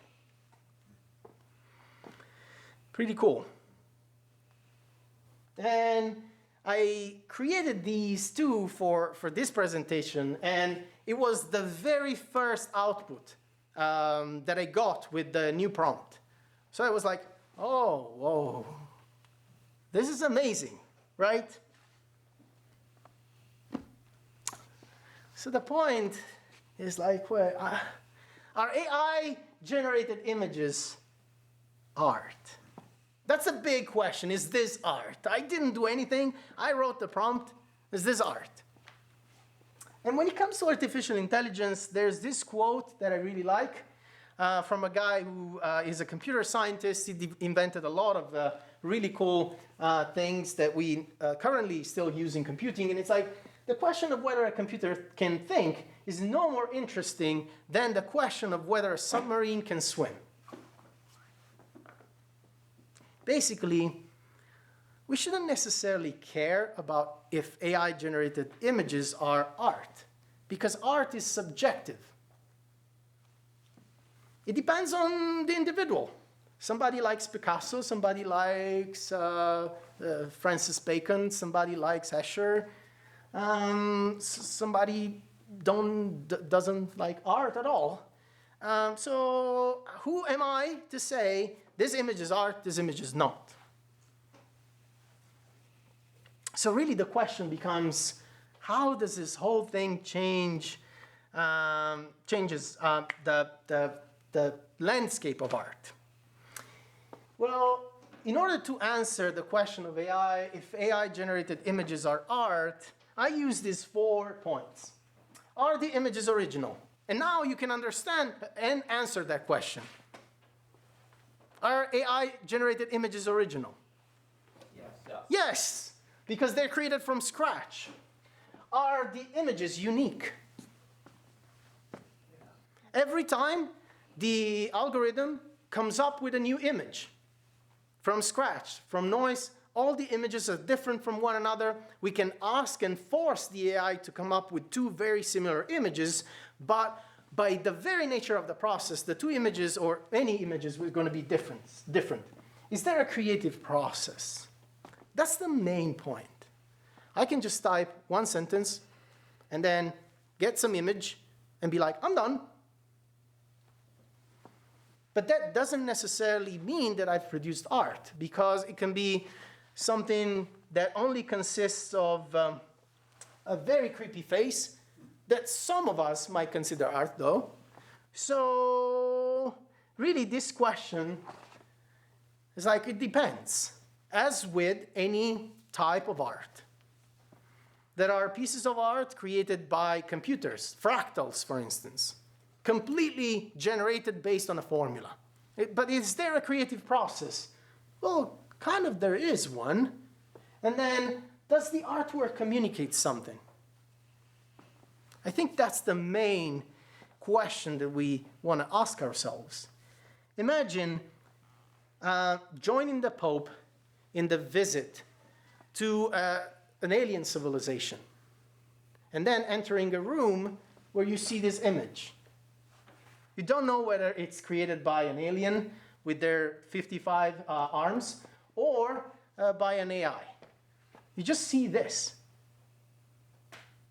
Pretty cool. And I created these two for this presentation, and it was the very first output that I got with the new prompt. So I was like, oh, whoa, this is amazing, right? So the point is like, well, are AI-generated images art? That's a big question. Is this art? I didn't do anything. I wrote the prompt. Is this art? And when it comes to artificial intelligence, there's this quote that I really like from a guy who is a computer scientist. He invented a lot of really cool things that we currently still use in computing. And it's like, the question of whether a computer can think is no more interesting than the question of whether a submarine can swim. Basically, we shouldn't necessarily care about if AI-generated images are art, because art is subjective. It depends on the individual. Somebody likes Picasso, somebody likes Francis Bacon, somebody likes Escher, somebody doesn't like art at all. So who am I to say this image is art, this image is not? So really the question becomes, how does this whole thing changes the landscape of art? Well, in order to answer the question of AI, if AI-generated images are art, I use these 4 points. Are the images original? And now you can understand and answer that question. Are AI-generated images original? Yes. Yes, because they're created from scratch. Are the images unique? Every time the algorithm comes up with a new image from scratch, from noise, all the images are different from one another. We can ask and force the AI to come up with 2 very similar images, but by the very nature of the process, the 2 images, or any images, are going to be different. Is there a creative process? That's the main point. I can just type 1 sentence and then get some image and be like, I'm done. But that doesn't necessarily mean that I've produced art, because it can be something that only consists of a very creepy face that some of us might consider art, though. So really this question is like, it depends. As with any type of art, there are pieces of art created by computers, fractals, for instance, completely generated based on a formula. But is there a creative process? Well, kind of there is one. And then, does the artwork communicate something? I think that's the main question that we want to ask ourselves. Imagine joining the Pope in the visit to an alien civilization, and then entering a room where you see this image. You don't know whether it's created by an alien with their 55 arms or by an AI. You just see this.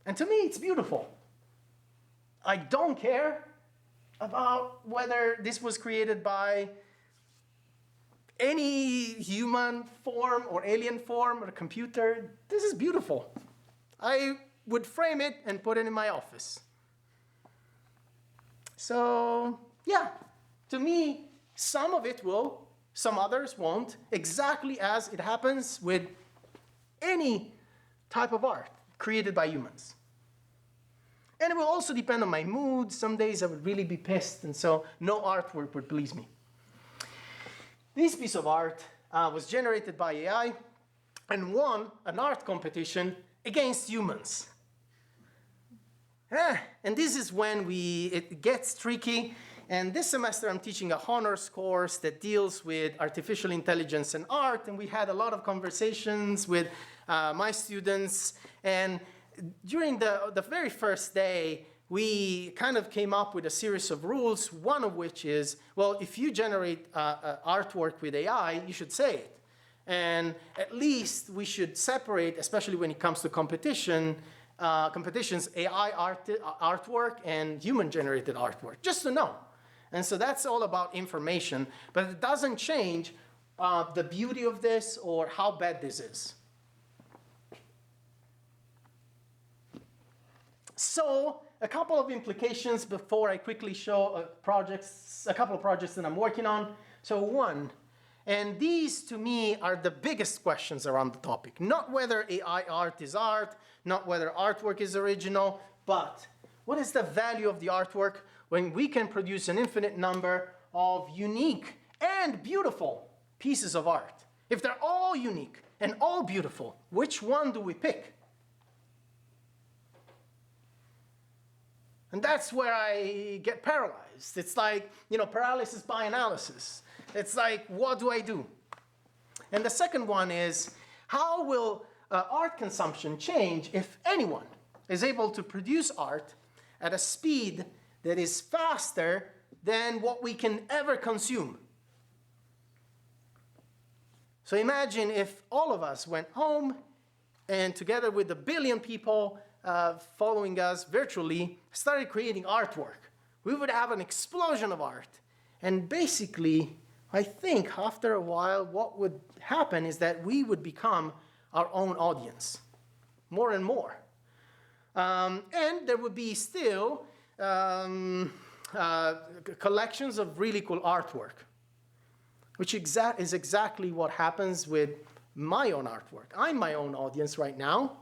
And to me, it's beautiful. I don't care about whether this was created by any human form or alien form or a computer. This is beautiful. I would frame it and put it in my office. So, yeah, to me, some of it will, some others won't, exactly as it happens with any type of art created by humans. And it will also depend on my mood. Some days I would really be pissed, and so no artwork would please me. This piece of art was generated by AI and won an art competition against humans. And this is when it gets tricky. And this semester I'm teaching a honors course that deals with artificial intelligence and art. And we had a lot of conversations with my students. And during the very first day, we kind of came up with a series of rules, one of which is, well, if you generate artwork with AI, you should say it. And at least we should separate, especially when it comes to competitions, AI artwork and human-generated artwork, just to know. And so that's all about information, but it doesn't change the beauty of this or how bad this is. So a couple of implications before I quickly show a couple of projects that I'm working on. So one, and these to me are the biggest questions around the topic, not whether AI art is art, not whether artwork is original, but what is the value of the artwork when we can produce an infinite number of unique and beautiful pieces of art? If they're all unique and all beautiful, which one do we pick? And that's where I get paralyzed. It's like, paralysis by analysis. It's like, what do I do? And the second one is, how will art consumption change if anyone is able to produce art at a speed that is faster than what we can ever consume? So imagine if all of us went home and together with 1 billion people following us virtually, started creating artwork. We would have an explosion of art. And basically, I think after a while, what would happen is that we would become our own audience, more and more. And there would be still collections of really cool artwork, which is exactly what happens with my own artwork. I'm my own audience right now.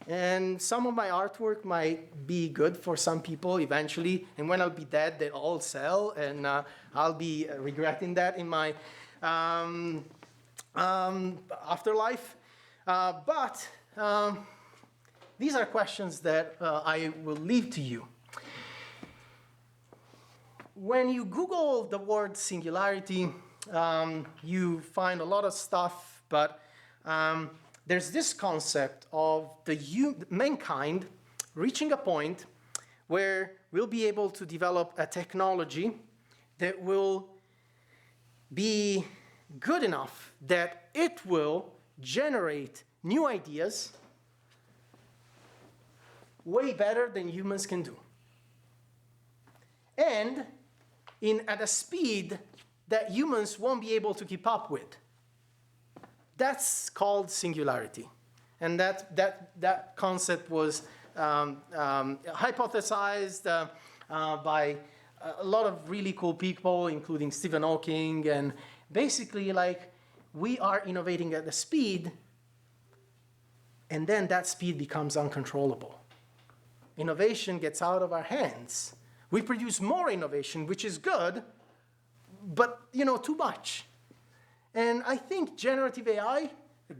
And some of my artwork might be good for some people eventually, and when I'll be dead, they'll all sell, and I'll be regretting that in my afterlife. But these are questions that I will leave to you. When you Google the word singularity, you find a lot of stuff, but there's this concept of mankind reaching a point where we'll be able to develop a technology that will be good enough that it will generate new ideas way better than humans can do. And at a speed that humans won't be able to keep up with. That's called singularity. And that concept was hypothesized by a lot of really cool people, including Stephen Hawking. And basically, we are innovating at a speed, and then that speed becomes uncontrollable. Innovation gets out of our hands. We produce more innovation, which is good, but, too much. And I think generative AI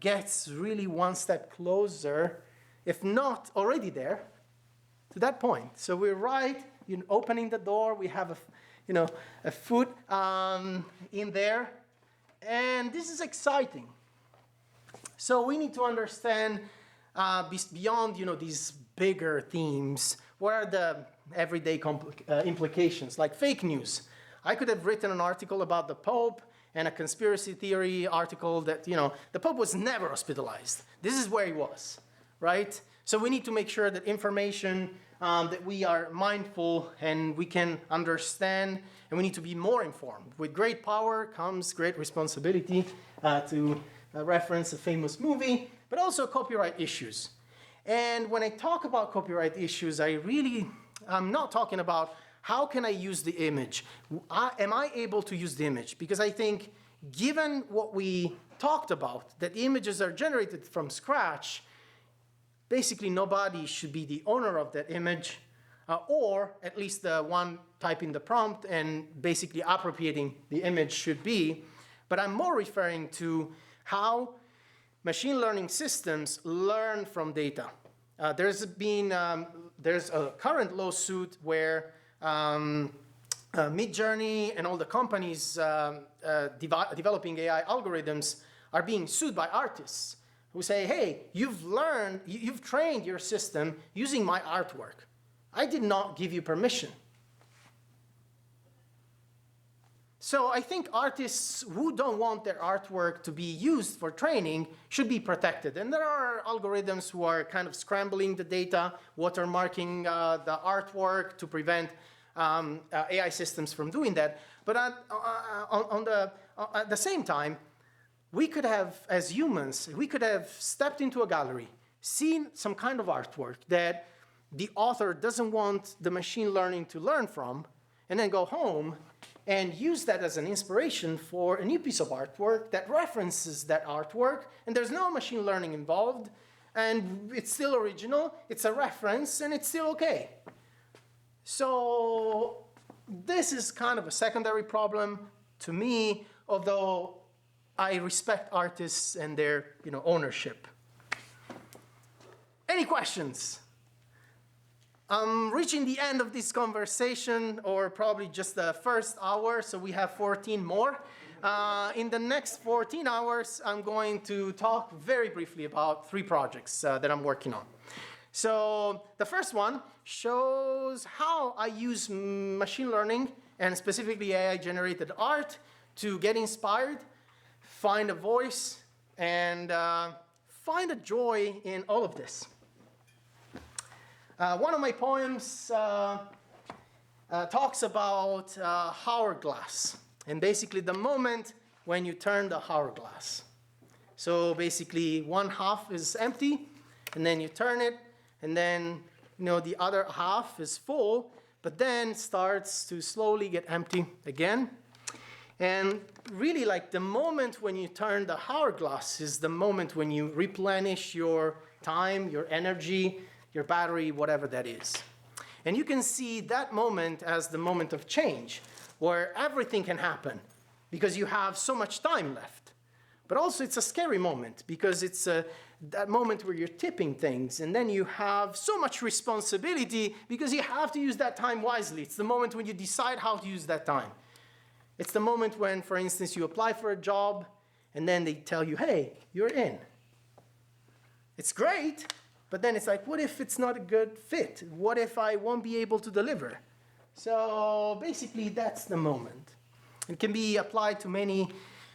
gets really one step closer, if not already there, to that point. So we're right, opening the door, we have a foot in there, and this is exciting. So we need to understand beyond, these bigger themes, what are the everyday implications, like fake news. I could have written an article about the Pope and a conspiracy theory article that, the Pope was never hospitalized. This is where he was, right? So we need to make sure that information, that we are mindful and we can understand, and we need to be more informed. With great power comes great responsibility, to reference a famous movie, but also copyright issues. And when I talk about copyright issues, I'm not talking about how can I use the image? Am I able to use the image? Because I think, given what we talked about, that the images are generated from scratch, basically nobody should be the owner of that image, or at least the one typing the prompt and basically appropriating the image should be. But I'm more referring to how machine learning systems learn from data. There's a current lawsuit where Midjourney and all the companies developing AI algorithms are being sued by artists who say, hey, you've trained your system using my artwork. I did not give you permission. So I think artists who don't want their artwork to be used for training should be protected. And there are algorithms who are kind of scrambling the data, watermarking the artwork to prevent AI systems from doing that. But at the same time, we could have, as humans, we could have stepped into a gallery, seen some kind of artwork that the author doesn't want the machine learning to learn from, and then go home and use that as an inspiration for a new piece of artwork that references that artwork, and there's no machine learning involved, and it's still original, it's a reference, and it's still okay. So this is kind of a secondary problem to me, although I respect artists and their ownership. Any questions? I'm reaching the end of this conversation, or probably just the first hour, so we have 14 more. In the next 14 hours, I'm going to talk very briefly about 3 projects that I'm working on. So the first one shows how I use machine learning, and specifically AI-generated art, to get inspired, find a voice, and find a joy in all of this. One of my poems talks about hourglass, and basically the moment when you turn the hourglass. So basically one half is empty, and then you turn it, and then the other half is full, but then starts to slowly get empty again. And really, like, the moment when you turn the hourglass is the moment when you replenish your time, your energy, your battery, whatever that is. And you can see that moment as the moment of change, where everything can happen because you have so much time left. But also it's a scary moment because it's that moment where you're tipping things, and then you have so much responsibility because you have to use that time wisely. It's the moment when you decide how to use that time. It's the moment when, for instance, you apply for a job, and then they tell you, hey, you're in. It's great, but then it's like, what if it's not a good fit? What if I won't be able to deliver? So basically, that's the moment. It can be applied to many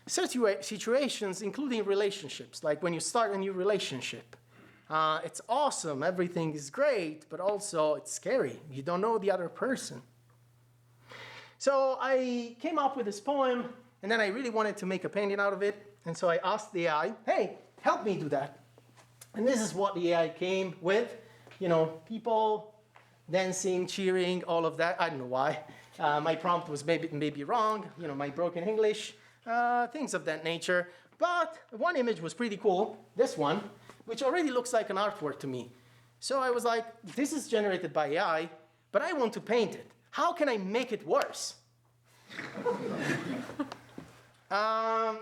situations, including relationships, like when you start a new relationship. It's awesome, everything is great, but also it's scary. You don't know the other person. So I came up with this poem, and then I really wanted to make a painting out of it, and so I asked the AI, hey, help me do that. And this is what the AI came with, people dancing, cheering, all of that. I don't know why. My prompt was maybe wrong, my broken English, things of that nature. But one image was pretty cool, this one, which already looks like an artwork to me. So I was like, this is generated by AI, but I want to paint it. How can I make it worse? And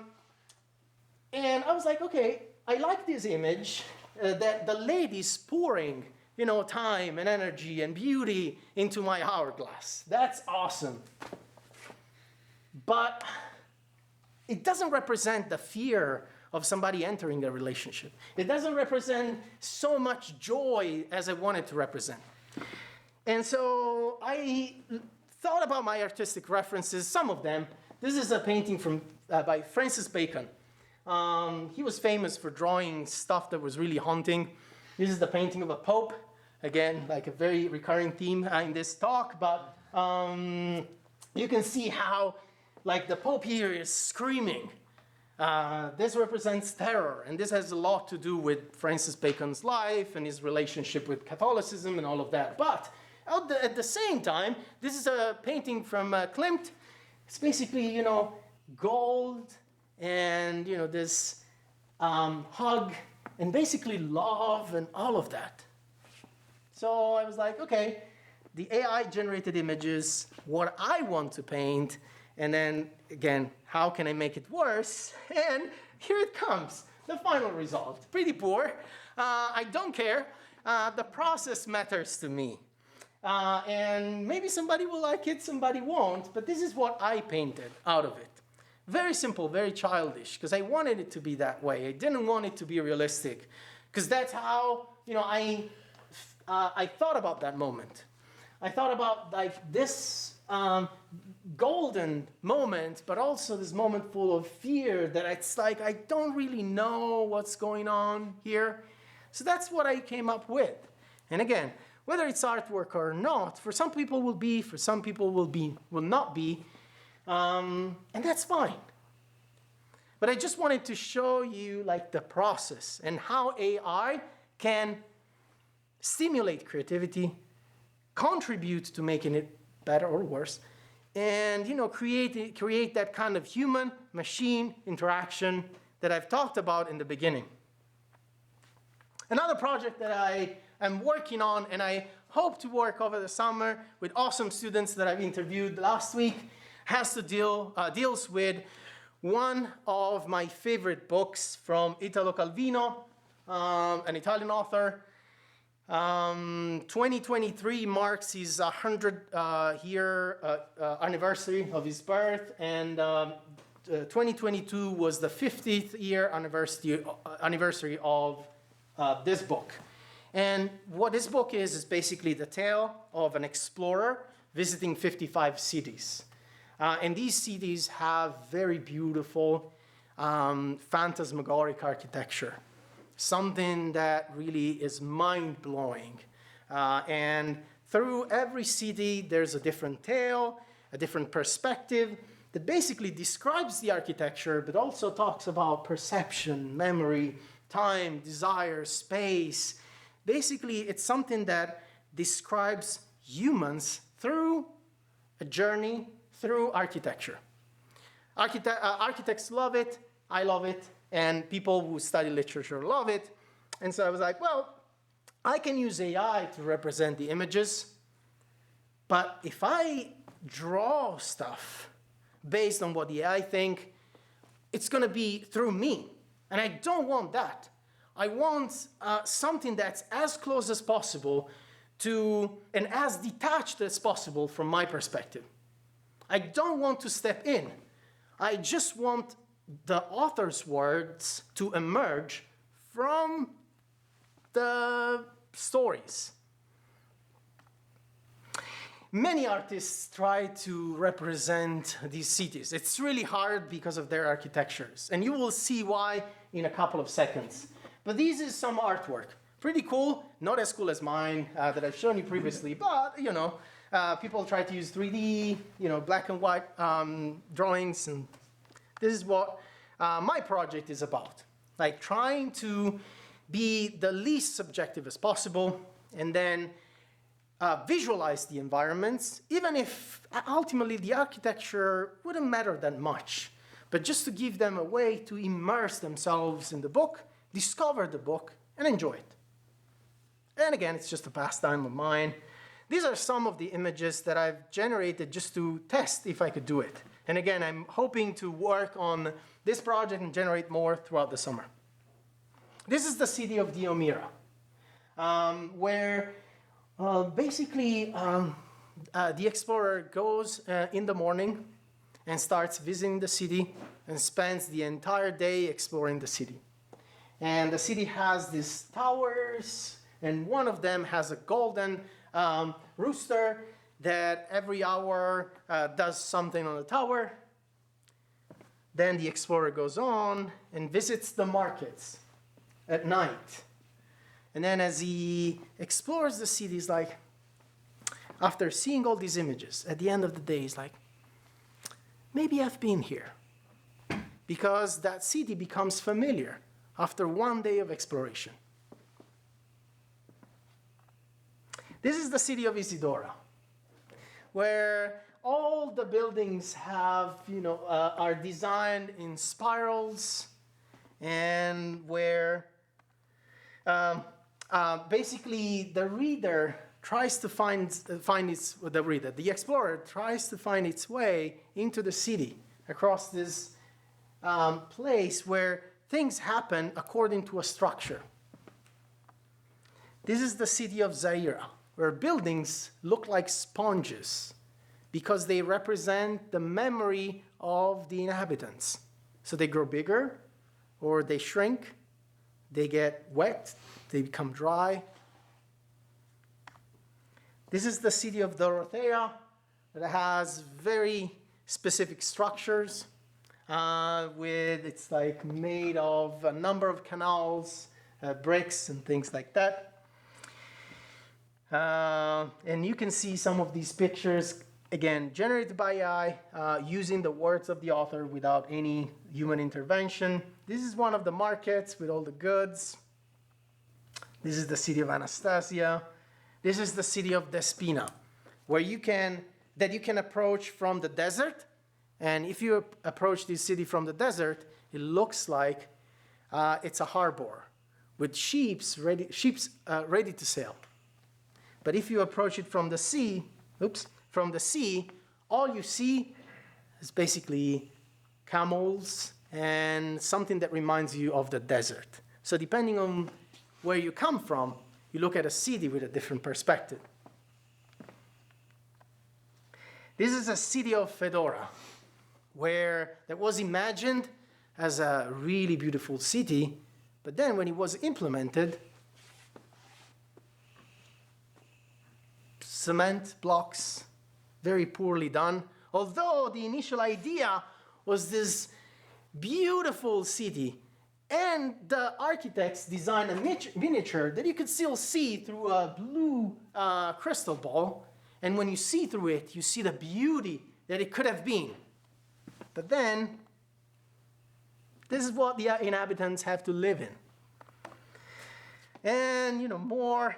I was like, okay, I like this image that the lady's pouring, time and energy and beauty into my hourglass. That's awesome. But it doesn't represent the fear of somebody entering a relationship. It doesn't represent so much joy as I want it to represent. And so I thought about my artistic references, some of them. This is a painting by Francis Bacon. He was famous for drawing stuff that was really haunting. This is the painting of a pope. Again, like a very recurring theme in this talk, but you can see how, like, the pope here is screaming. This represents terror, and this has a lot to do with Francis Bacon's life and his relationship with Catholicism and all of that. But at the same time, this is a painting from Klimt. It's basically, gold and, this hug and basically love and all of that. So I was like, okay, the AI-generated images, what I want to paint, and then, again, how can I make it worse? And here it comes, the final result. Pretty poor. I don't care. The process matters to me. And maybe somebody will like it, somebody won't, but this is what I painted out of it. Very simple, very childish, because I wanted it to be that way. I didn't want it to be realistic, because that's how, I thought about that moment. I thought about, like, this golden moment, but also this moment full of fear that it's like, I don't really know what's going on here. So that's what I came up with. And again, whether it's artwork or not, for some people will be, for some people will not be, and that's fine. But I just wanted to show you like the process and how AI can stimulate creativity, contribute to making it better or worse, and create that kind of human-machine interaction that I've talked about in the beginning. Another project that I am working on, and I hope to work over the summer with awesome students that I've interviewed last week, deals with one of my favorite books from Italo Calvino, an Italian author. 2023 marks his 100-year anniversary of his birth, and 2022 was the 50th year anniversary of this book. And what this book is basically the tale of an explorer visiting 55 cities. And these cities have very beautiful phantasmagoric architecture, something that really is mind-blowing. And through every city, there's a different tale, a different perspective that basically describes the architecture, but also talks about perception, memory, time, desire, space. Basically, it's something that describes humans through a journey through architecture. Architects love it, I love it, and people who study literature love it. And so I was like, well, I can use AI to represent the images, but if I draw stuff based on what the AI think, it's going to be through me. And I don't want that. I want something that's as close as possible to, and as detached as possible from my perspective. I don't want to step in. I just want the author's words to emerge from the stories. Many artists try to represent these cities. It's really hard because of their architectures, and you will see why in a couple of seconds. But this is some artwork. Pretty cool, not as cool as mine that I've shown you previously, but people try to use 3D, black and white drawings, and this is what my project is about. Like trying to be the least subjective as possible, and then visualize the environments, even if ultimately the architecture wouldn't matter that much, but just to give them a way to immerse themselves in the book, discover the book, and enjoy it. And again, it's just a pastime of mine. These are some of the images that I've generated just to test if I could do it. And again, I'm hoping to work on this project and generate more throughout the summer. This is the city of Diomira, where basically the explorer goes in the morning and starts visiting the city and spends the entire day exploring the city. And the city has these towers, and one of them has a golden rooster that every hour does something on the tower. Then the explorer goes on and visits the markets at night. And then as he explores the city, he's like, after seeing all these images, at the end of the day, he's like, maybe I've been here. Because that city becomes familiar after one day of exploration. This is the city of Isidora, where all the buildings have, are designed in spirals, and where basically the reader tries to the explorer tries to find its way into the city across this place where things happen according to a structure. This is the city of Zaira, where buildings look like sponges because they represent the memory of the inhabitants. So they grow bigger, or they shrink, they get wet, they become dry. This is the city of Dorothea, that has very specific structures it's like made of a number of canals, bricks and things like that. And you can see some of these pictures, again, generated by AI, using the words of the author without any human intervention. This is one of the markets with all the goods. This is the city of Anastasia. This is the city of Despina, where you can approach from the desert. And if you approach this city from the desert, it looks like it's a harbor with ships ready to sail. But if you approach it from the sea, all you see is basically camels and something that reminds you of the desert. So depending on where you come from, you look at a city with a different perspective. This is a city of Fedora, where that was imagined as a really beautiful city, but then when it was implemented, cement blocks, very poorly done. Although the initial idea was this beautiful city, and the architects designed a miniature that you could still see through a blue crystal ball. And when you see through it, you see the beauty that it could have been. But then, this is what the inhabitants have to live in. And, more.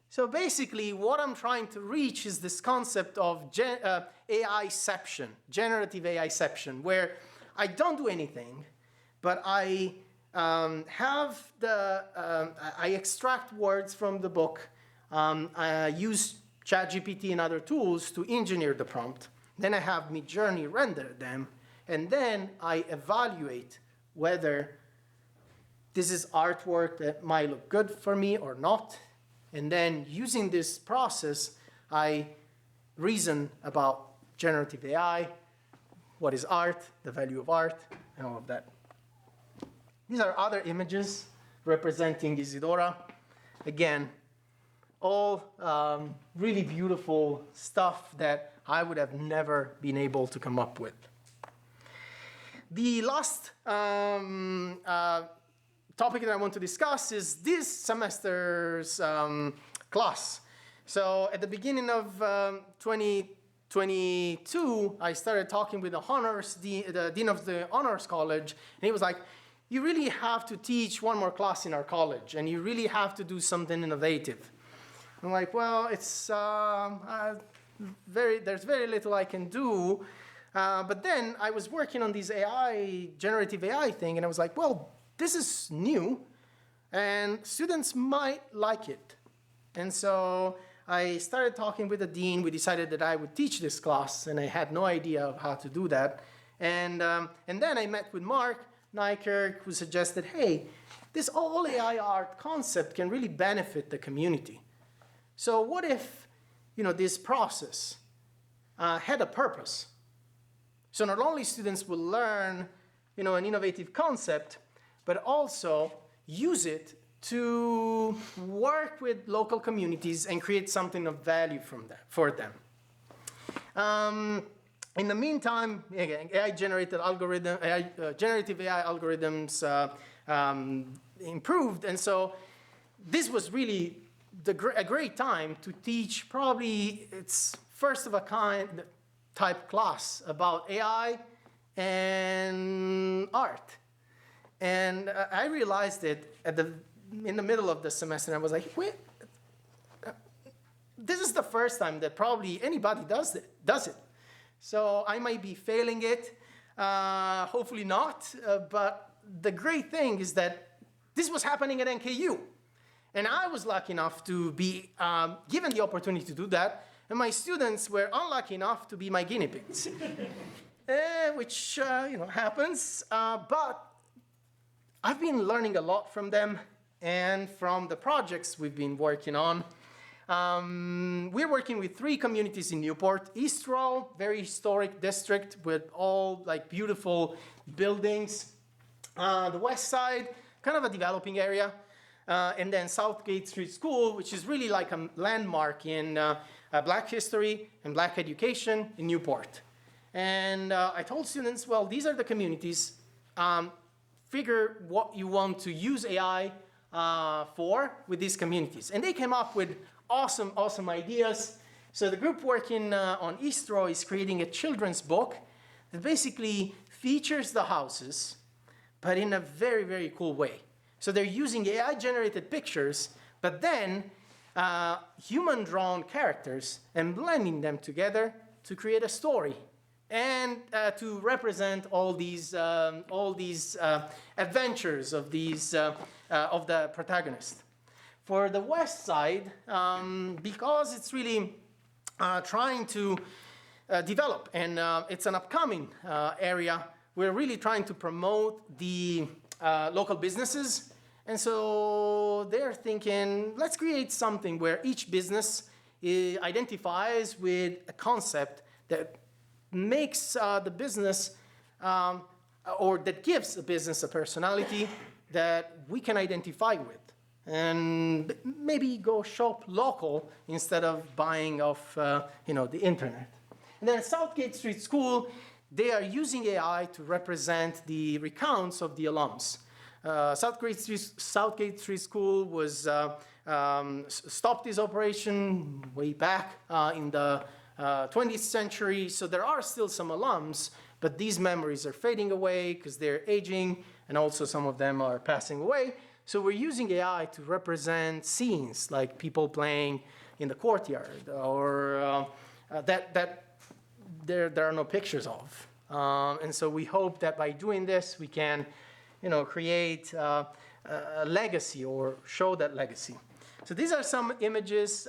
So basically, what I'm trying to reach is this concept of AI-ception, generative AI-ception, where I don't do anything, but I I extract words from the book, I use ChatGPT and other tools to engineer the prompt. Then I have Midjourney render them, and then I evaluate whether this is artwork that might look good for me or not. And then using this process, I reason about generative AI, what is art, the value of art, and all of that. These are other images representing Isidora. Again, all really beautiful stuff that I would have never been able to come up with. The last topic that I want to discuss is this semester's class. So at the beginning of 2022, I started talking with the dean of the honors college, and he was like, you really have to teach one more class in our college, and you really have to do something innovative. I'm like, well, it's there's very little I can do. But then I was working on this generative AI thing, and I was like, well, this is new, and students might like it. And so I started talking with the dean. We decided that I would teach this class, and I had no idea of how to do that. And then I met with Mark Nykirk, who suggested, hey, this all AI art concept can really benefit the community. So what if, this process had a purpose? So not only students will learn, an innovative concept, but also use it to work with local communities and create something of value for them. In the meantime, again, generative AI algorithms improved, and so this was really a great time to teach probably its first of a kind type class about AI and art. And I realized it in the middle of the semester, and I was like, wait, this is the first time that probably anybody does it. So I might be failing it, hopefully not, but the great thing is that this was happening at NKU. And I was lucky enough to be given the opportunity to do that, and my students were unlucky enough to be my guinea pigs, which happens. But I've been learning a lot from them and from the projects we've been working on. We're working with 3 communities in Newport. East Row, very historic district with all beautiful buildings. The West Side, kind of a developing area. And then Southgate Street School, which is really like a landmark in Black History and Black Education in Newport. And I told students, well, these are the communities. Figure what you want to use AI for with these communities. And they came up with awesome, awesome ideas. So the group working on Istro is creating a children's book that basically features the houses, but in a very, very cool way. So they're using AI-generated pictures, but then human-drawn characters and blending them together to create a story and to represent all these adventures of the protagonist. For the west side, because it's really trying to develop, and it's an upcoming area, we're really trying to promote the local businesses. And so they're thinking, let's create something where each business identifies with a concept that makes the business, or that gives a business a personality that we can identify with. And maybe go shop local instead of buying off the internet. And then at Southgate Street School, they are using AI to represent the recounts of the alums. Southgate Street School was stopped this operation way back in the 20th century, so there are still some alums, but these memories are fading away because they're aging, and also some of them are passing away. So we're using AI to represent scenes like people playing in the courtyard, or that there are no pictures of. And so we hope that by doing this, we can, create a legacy or show that legacy. So these are some images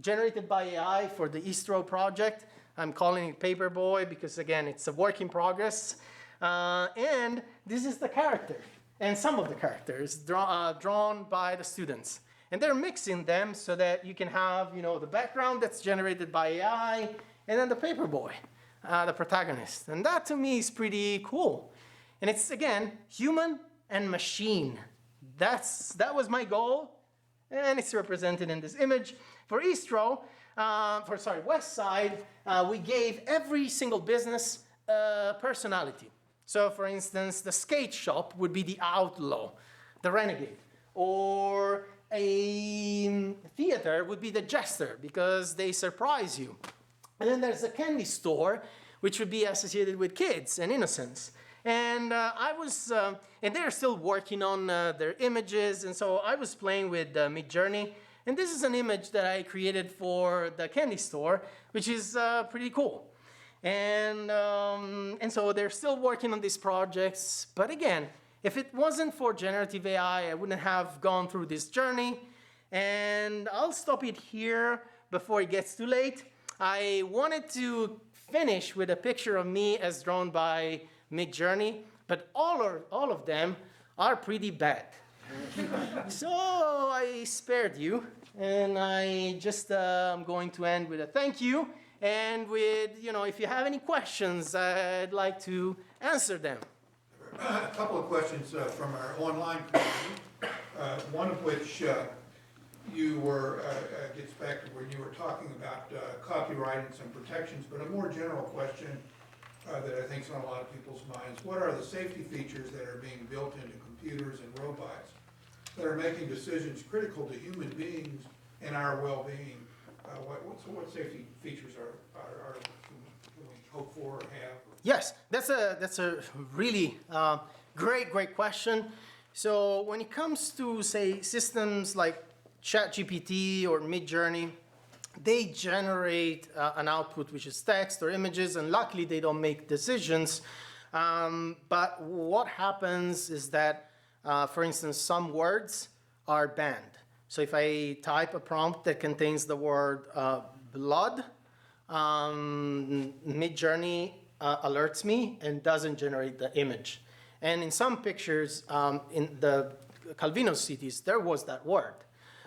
generated by AI for the Istro project. I'm calling it Paperboy because, again, it's a work in progress. And this is the character. And some of the characters drawn by the students. And they're mixing them so that you can have, the background that's generated by AI, and then the paperboy, the protagonist. And that, to me, is pretty cool. And it's, again, human and machine. That was my goal, and it's represented in this image. For Istro, West Side, we gave every single business a personality. So, for instance, the skate shop would be the outlaw, the renegade. Or a theater would be the jester, because they surprise you. And then there's a candy store, which would be associated with kids and innocence. And and they're still working on their images, and so I was playing with Midjourney. And this is an image that I created for the candy store, which is pretty cool. And so they're still working on these projects. But again, if it wasn't for generative AI, I wouldn't have gone through this journey. And I'll stop it here before it gets too late. I wanted to finish with a picture of me as drawn by Midjourney, but all of them are pretty bad. So I spared you, and I just I'm going to end with a thank you. And with, if you have any questions, I'd like to answer them. A couple of questions from our online community, one of which gets back to when you were talking about copyright and some protections, but a more general question that I think is on a lot of people's minds. What are the safety features that are being built into computers and robots that are making decisions critical to human beings and our well-being? What safety features can we hope for or have? Yes, that's a really great question. So when it comes to, say, systems like ChatGPT or Midjourney, they generate an output which is text or images, and luckily they don't make decisions. But what happens is that, for instance, some words are banned. So if I type a prompt that contains the word blood, Midjourney alerts me and doesn't generate the image. And in some pictures, in the Calvino cities, there was that word.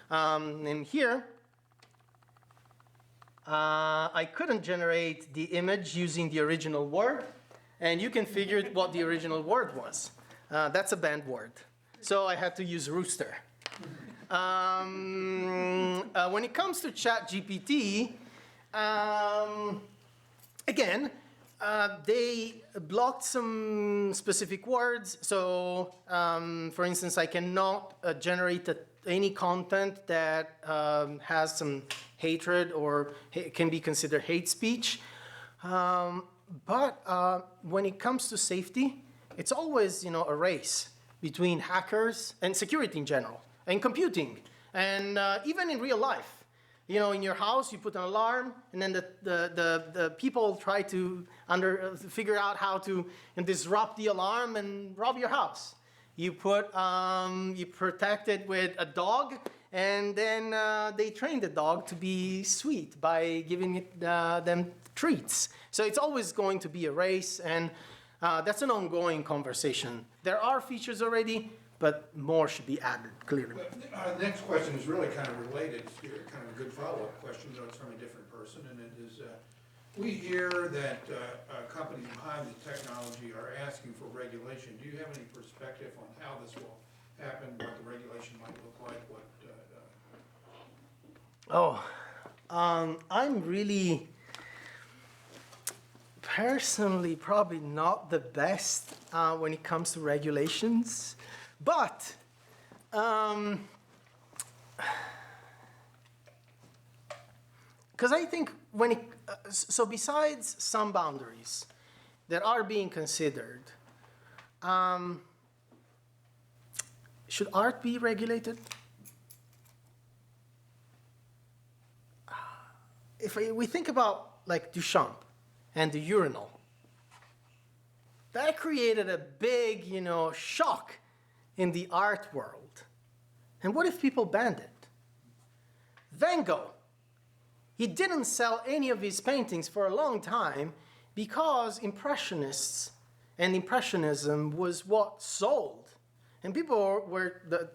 And here, I couldn't generate the image using the original word, and you can figure what the original word was. That's a banned word. So I had to use rooster. When it comes to ChatGPT, Again, they blocked some specific words. So, for instance, I cannot generate any content that has some hatred or can be considered hate speech. But when it comes to safety, it's always, a race between hackers and security in general, and computing, and even in real life. In your house, you put an alarm, and then the people try to figure out how to disrupt the alarm and rob your house. You protect it with a dog, and then they train the dog to be sweet by giving them treats. So it's always going to be a race, and that's an ongoing conversation. There are features already, but more should be added, clearly. The next question is really kind of related. It's kind of a good follow-up question, though it's from a different person, and it is, we hear that companies behind the technology are asking for regulation. Do you have any perspective on how this will happen, what the regulation might look like, I'm really, personally, probably not the best when it comes to regulations. But because I think so besides some boundaries that are being considered, should art be regulated? If we think about like Duchamp and the urinal, that created a big, shock in the art world. And what if people banned it? Van Gogh, he didn't sell any of his paintings for a long time because Impressionists and Impressionism was what sold. And people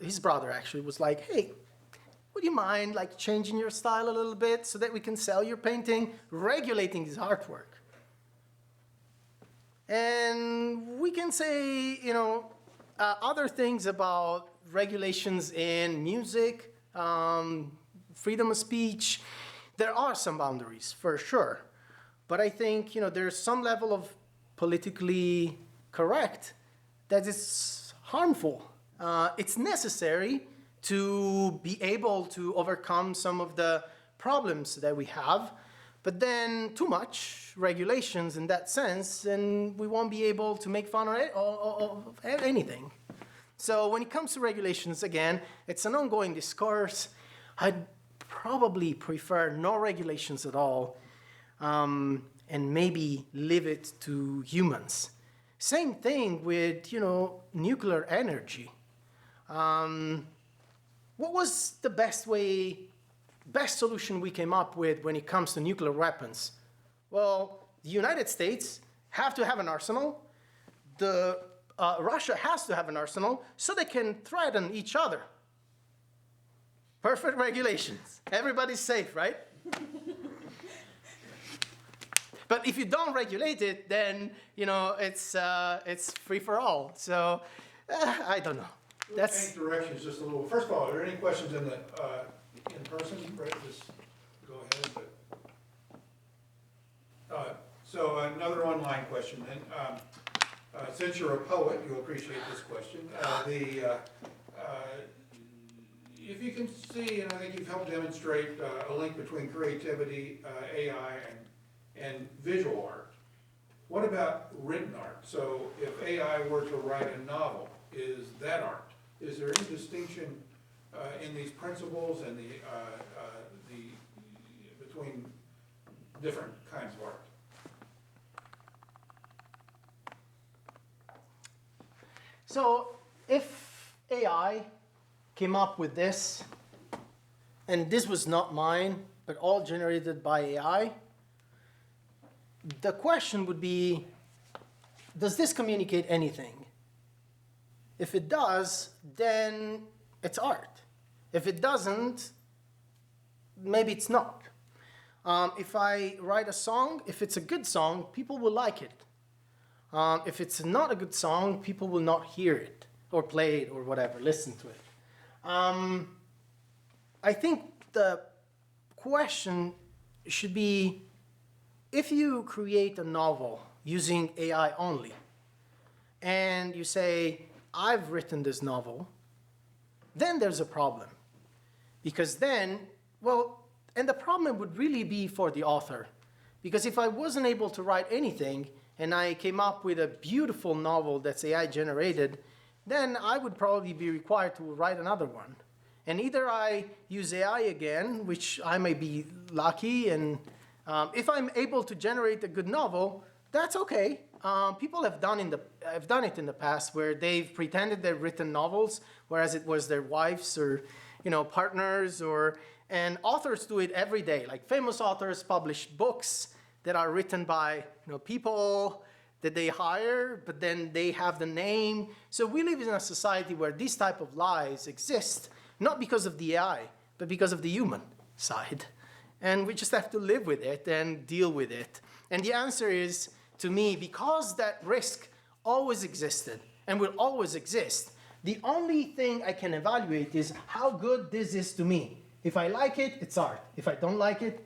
his brother actually was like, hey, would you mind like changing your style a little bit so that we can sell your painting, regulating his artwork? And we can say, other things about regulations in music, freedom of speech. There are some boundaries, for sure. But I think, there's some level of politically correct that is harmful. It's necessary to be able to overcome some of the problems that we have. But then too much regulations in that sense, and we won't be able to make fun of anything. So when it comes to regulations, again, it's an ongoing discourse. I'd probably prefer no regulations at all, and maybe leave it to humans. Same thing with, nuclear energy. What was the best solution we came up with when it comes to nuclear weapons? Well, the United States have to have an arsenal. Russia has to have an arsenal so they can threaten each other. Perfect regulations. Everybody's safe, right? But if you don't regulate it, then it's free for all. So I don't know. We'll change directions just a little. First of all, are there any questions in person? Right, just go ahead. So another online question then. Since you're a poet, you'll appreciate this question. If you can see, and I think you've helped demonstrate a link between creativity, AI, and visual art. What about written art? So if AI were to write a novel, is that art? Is there any distinction in these principles and between different kinds of art? So if AI came up with this, and this was not mine, but all generated by AI, the question would be, does this communicate anything? If it does, then it's art. If it doesn't, maybe it's not. If I write a song, if it's a good song, people will like it. If it's not a good song, people will not hear it or play it or whatever, listen to it. I think the question should be, if you create a novel using AI only, and you say, I've written this novel, then there's a problem. Because then, well, and the problem would really be for the author. Because if I wasn't able to write anything, and I came up with a beautiful novel that's AI generated, then I would probably be required to write another one. And either I use AI again, which I may be lucky, and if I'm able to generate a good novel, that's okay. People have done it in the past where they've pretended they've written novels, whereas it was their wives or partners, and authors do it every day. Like famous authors publish books that are written by people that they hire, but then they have the name. So we live in a society where these type of lies exist, not because of the AI, but because of the human side. And we just have to live with it and deal with it. And the answer is, to me, because that risk always existed and will always exist, the only thing I can evaluate is how good this is to me. If I like it, it's art. If I don't like it,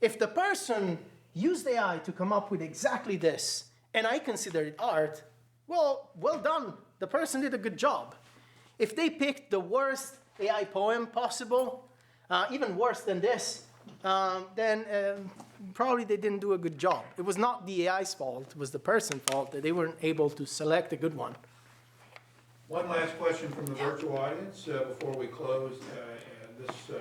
if the person used AI to come up with exactly this, and I consider it art, well done. The person did a good job. If they picked the worst AI poem possible, even worse than this, then probably they didn't do a good job. It was not the AI's fault, it was the person's fault that they weren't able to select a good one. One last question from the virtual audience before we close. This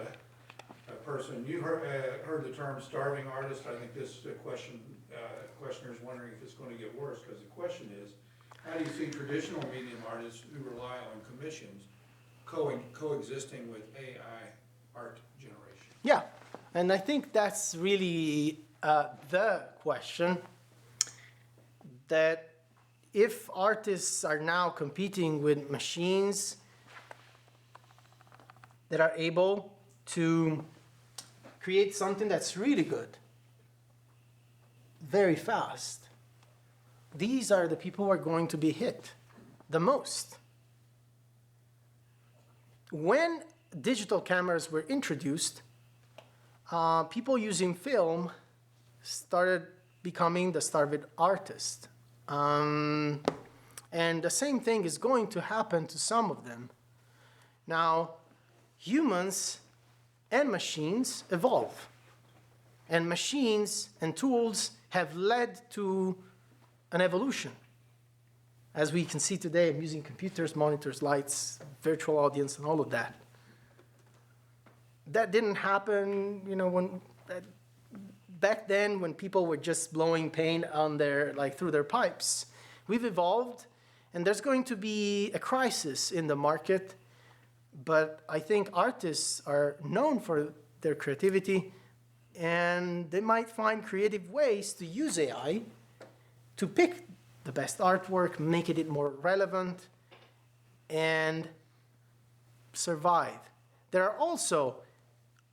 person, you heard the term starving artist. I think this questioner is wondering if it's going to get worse, because the question is, how do you see traditional medium artists who rely on commissions coexisting with AI art generation? Yeah, and I think that's really the question, that if artists are now competing with machines that are able to create something that's really good, very fast, these are the people who are going to be hit the most. When digital cameras were introduced, people using film started becoming the starved artist. And the same thing is going to happen to some of them. Now, humans and machines evolve. And machines and tools have led to an evolution. As we can see today, I'm using computers, monitors, lights, virtual audience, and all of that. That didn't happen, back then when people were just blowing paint on through their pipes. We've evolved, and there's going to be a crisis in the market, but I think artists are known for their creativity, and they might find creative ways to use AI to pick the best artwork, making it more relevant, and survive. There are also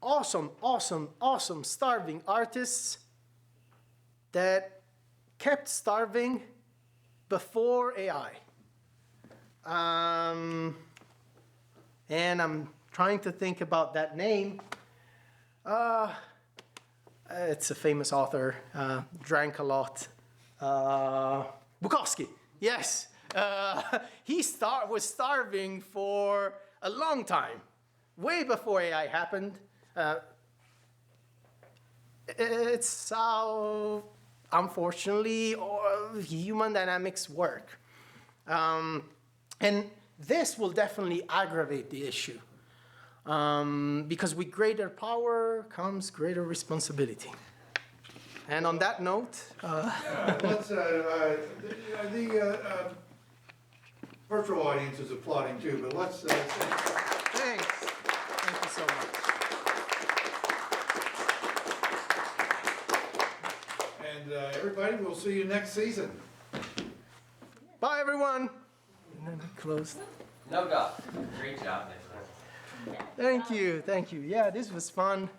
awesome starving artists that kept starving before AI. And I'm trying to think about that name. It's a famous author, drank a lot. Bukowski, yes. He was starving for a long time, way before AI happened. It's how, unfortunately, human dynamics work. And this will definitely aggravate the issue. Because with greater power comes greater responsibility. And on that note... the virtual audience is applauding too, but let's... Thanks. Thank you so much. And everybody, we'll see you next season. Bye, everyone. And then I close. No doubt. Great job, Nicholas. Thank you. Yeah, this was fun.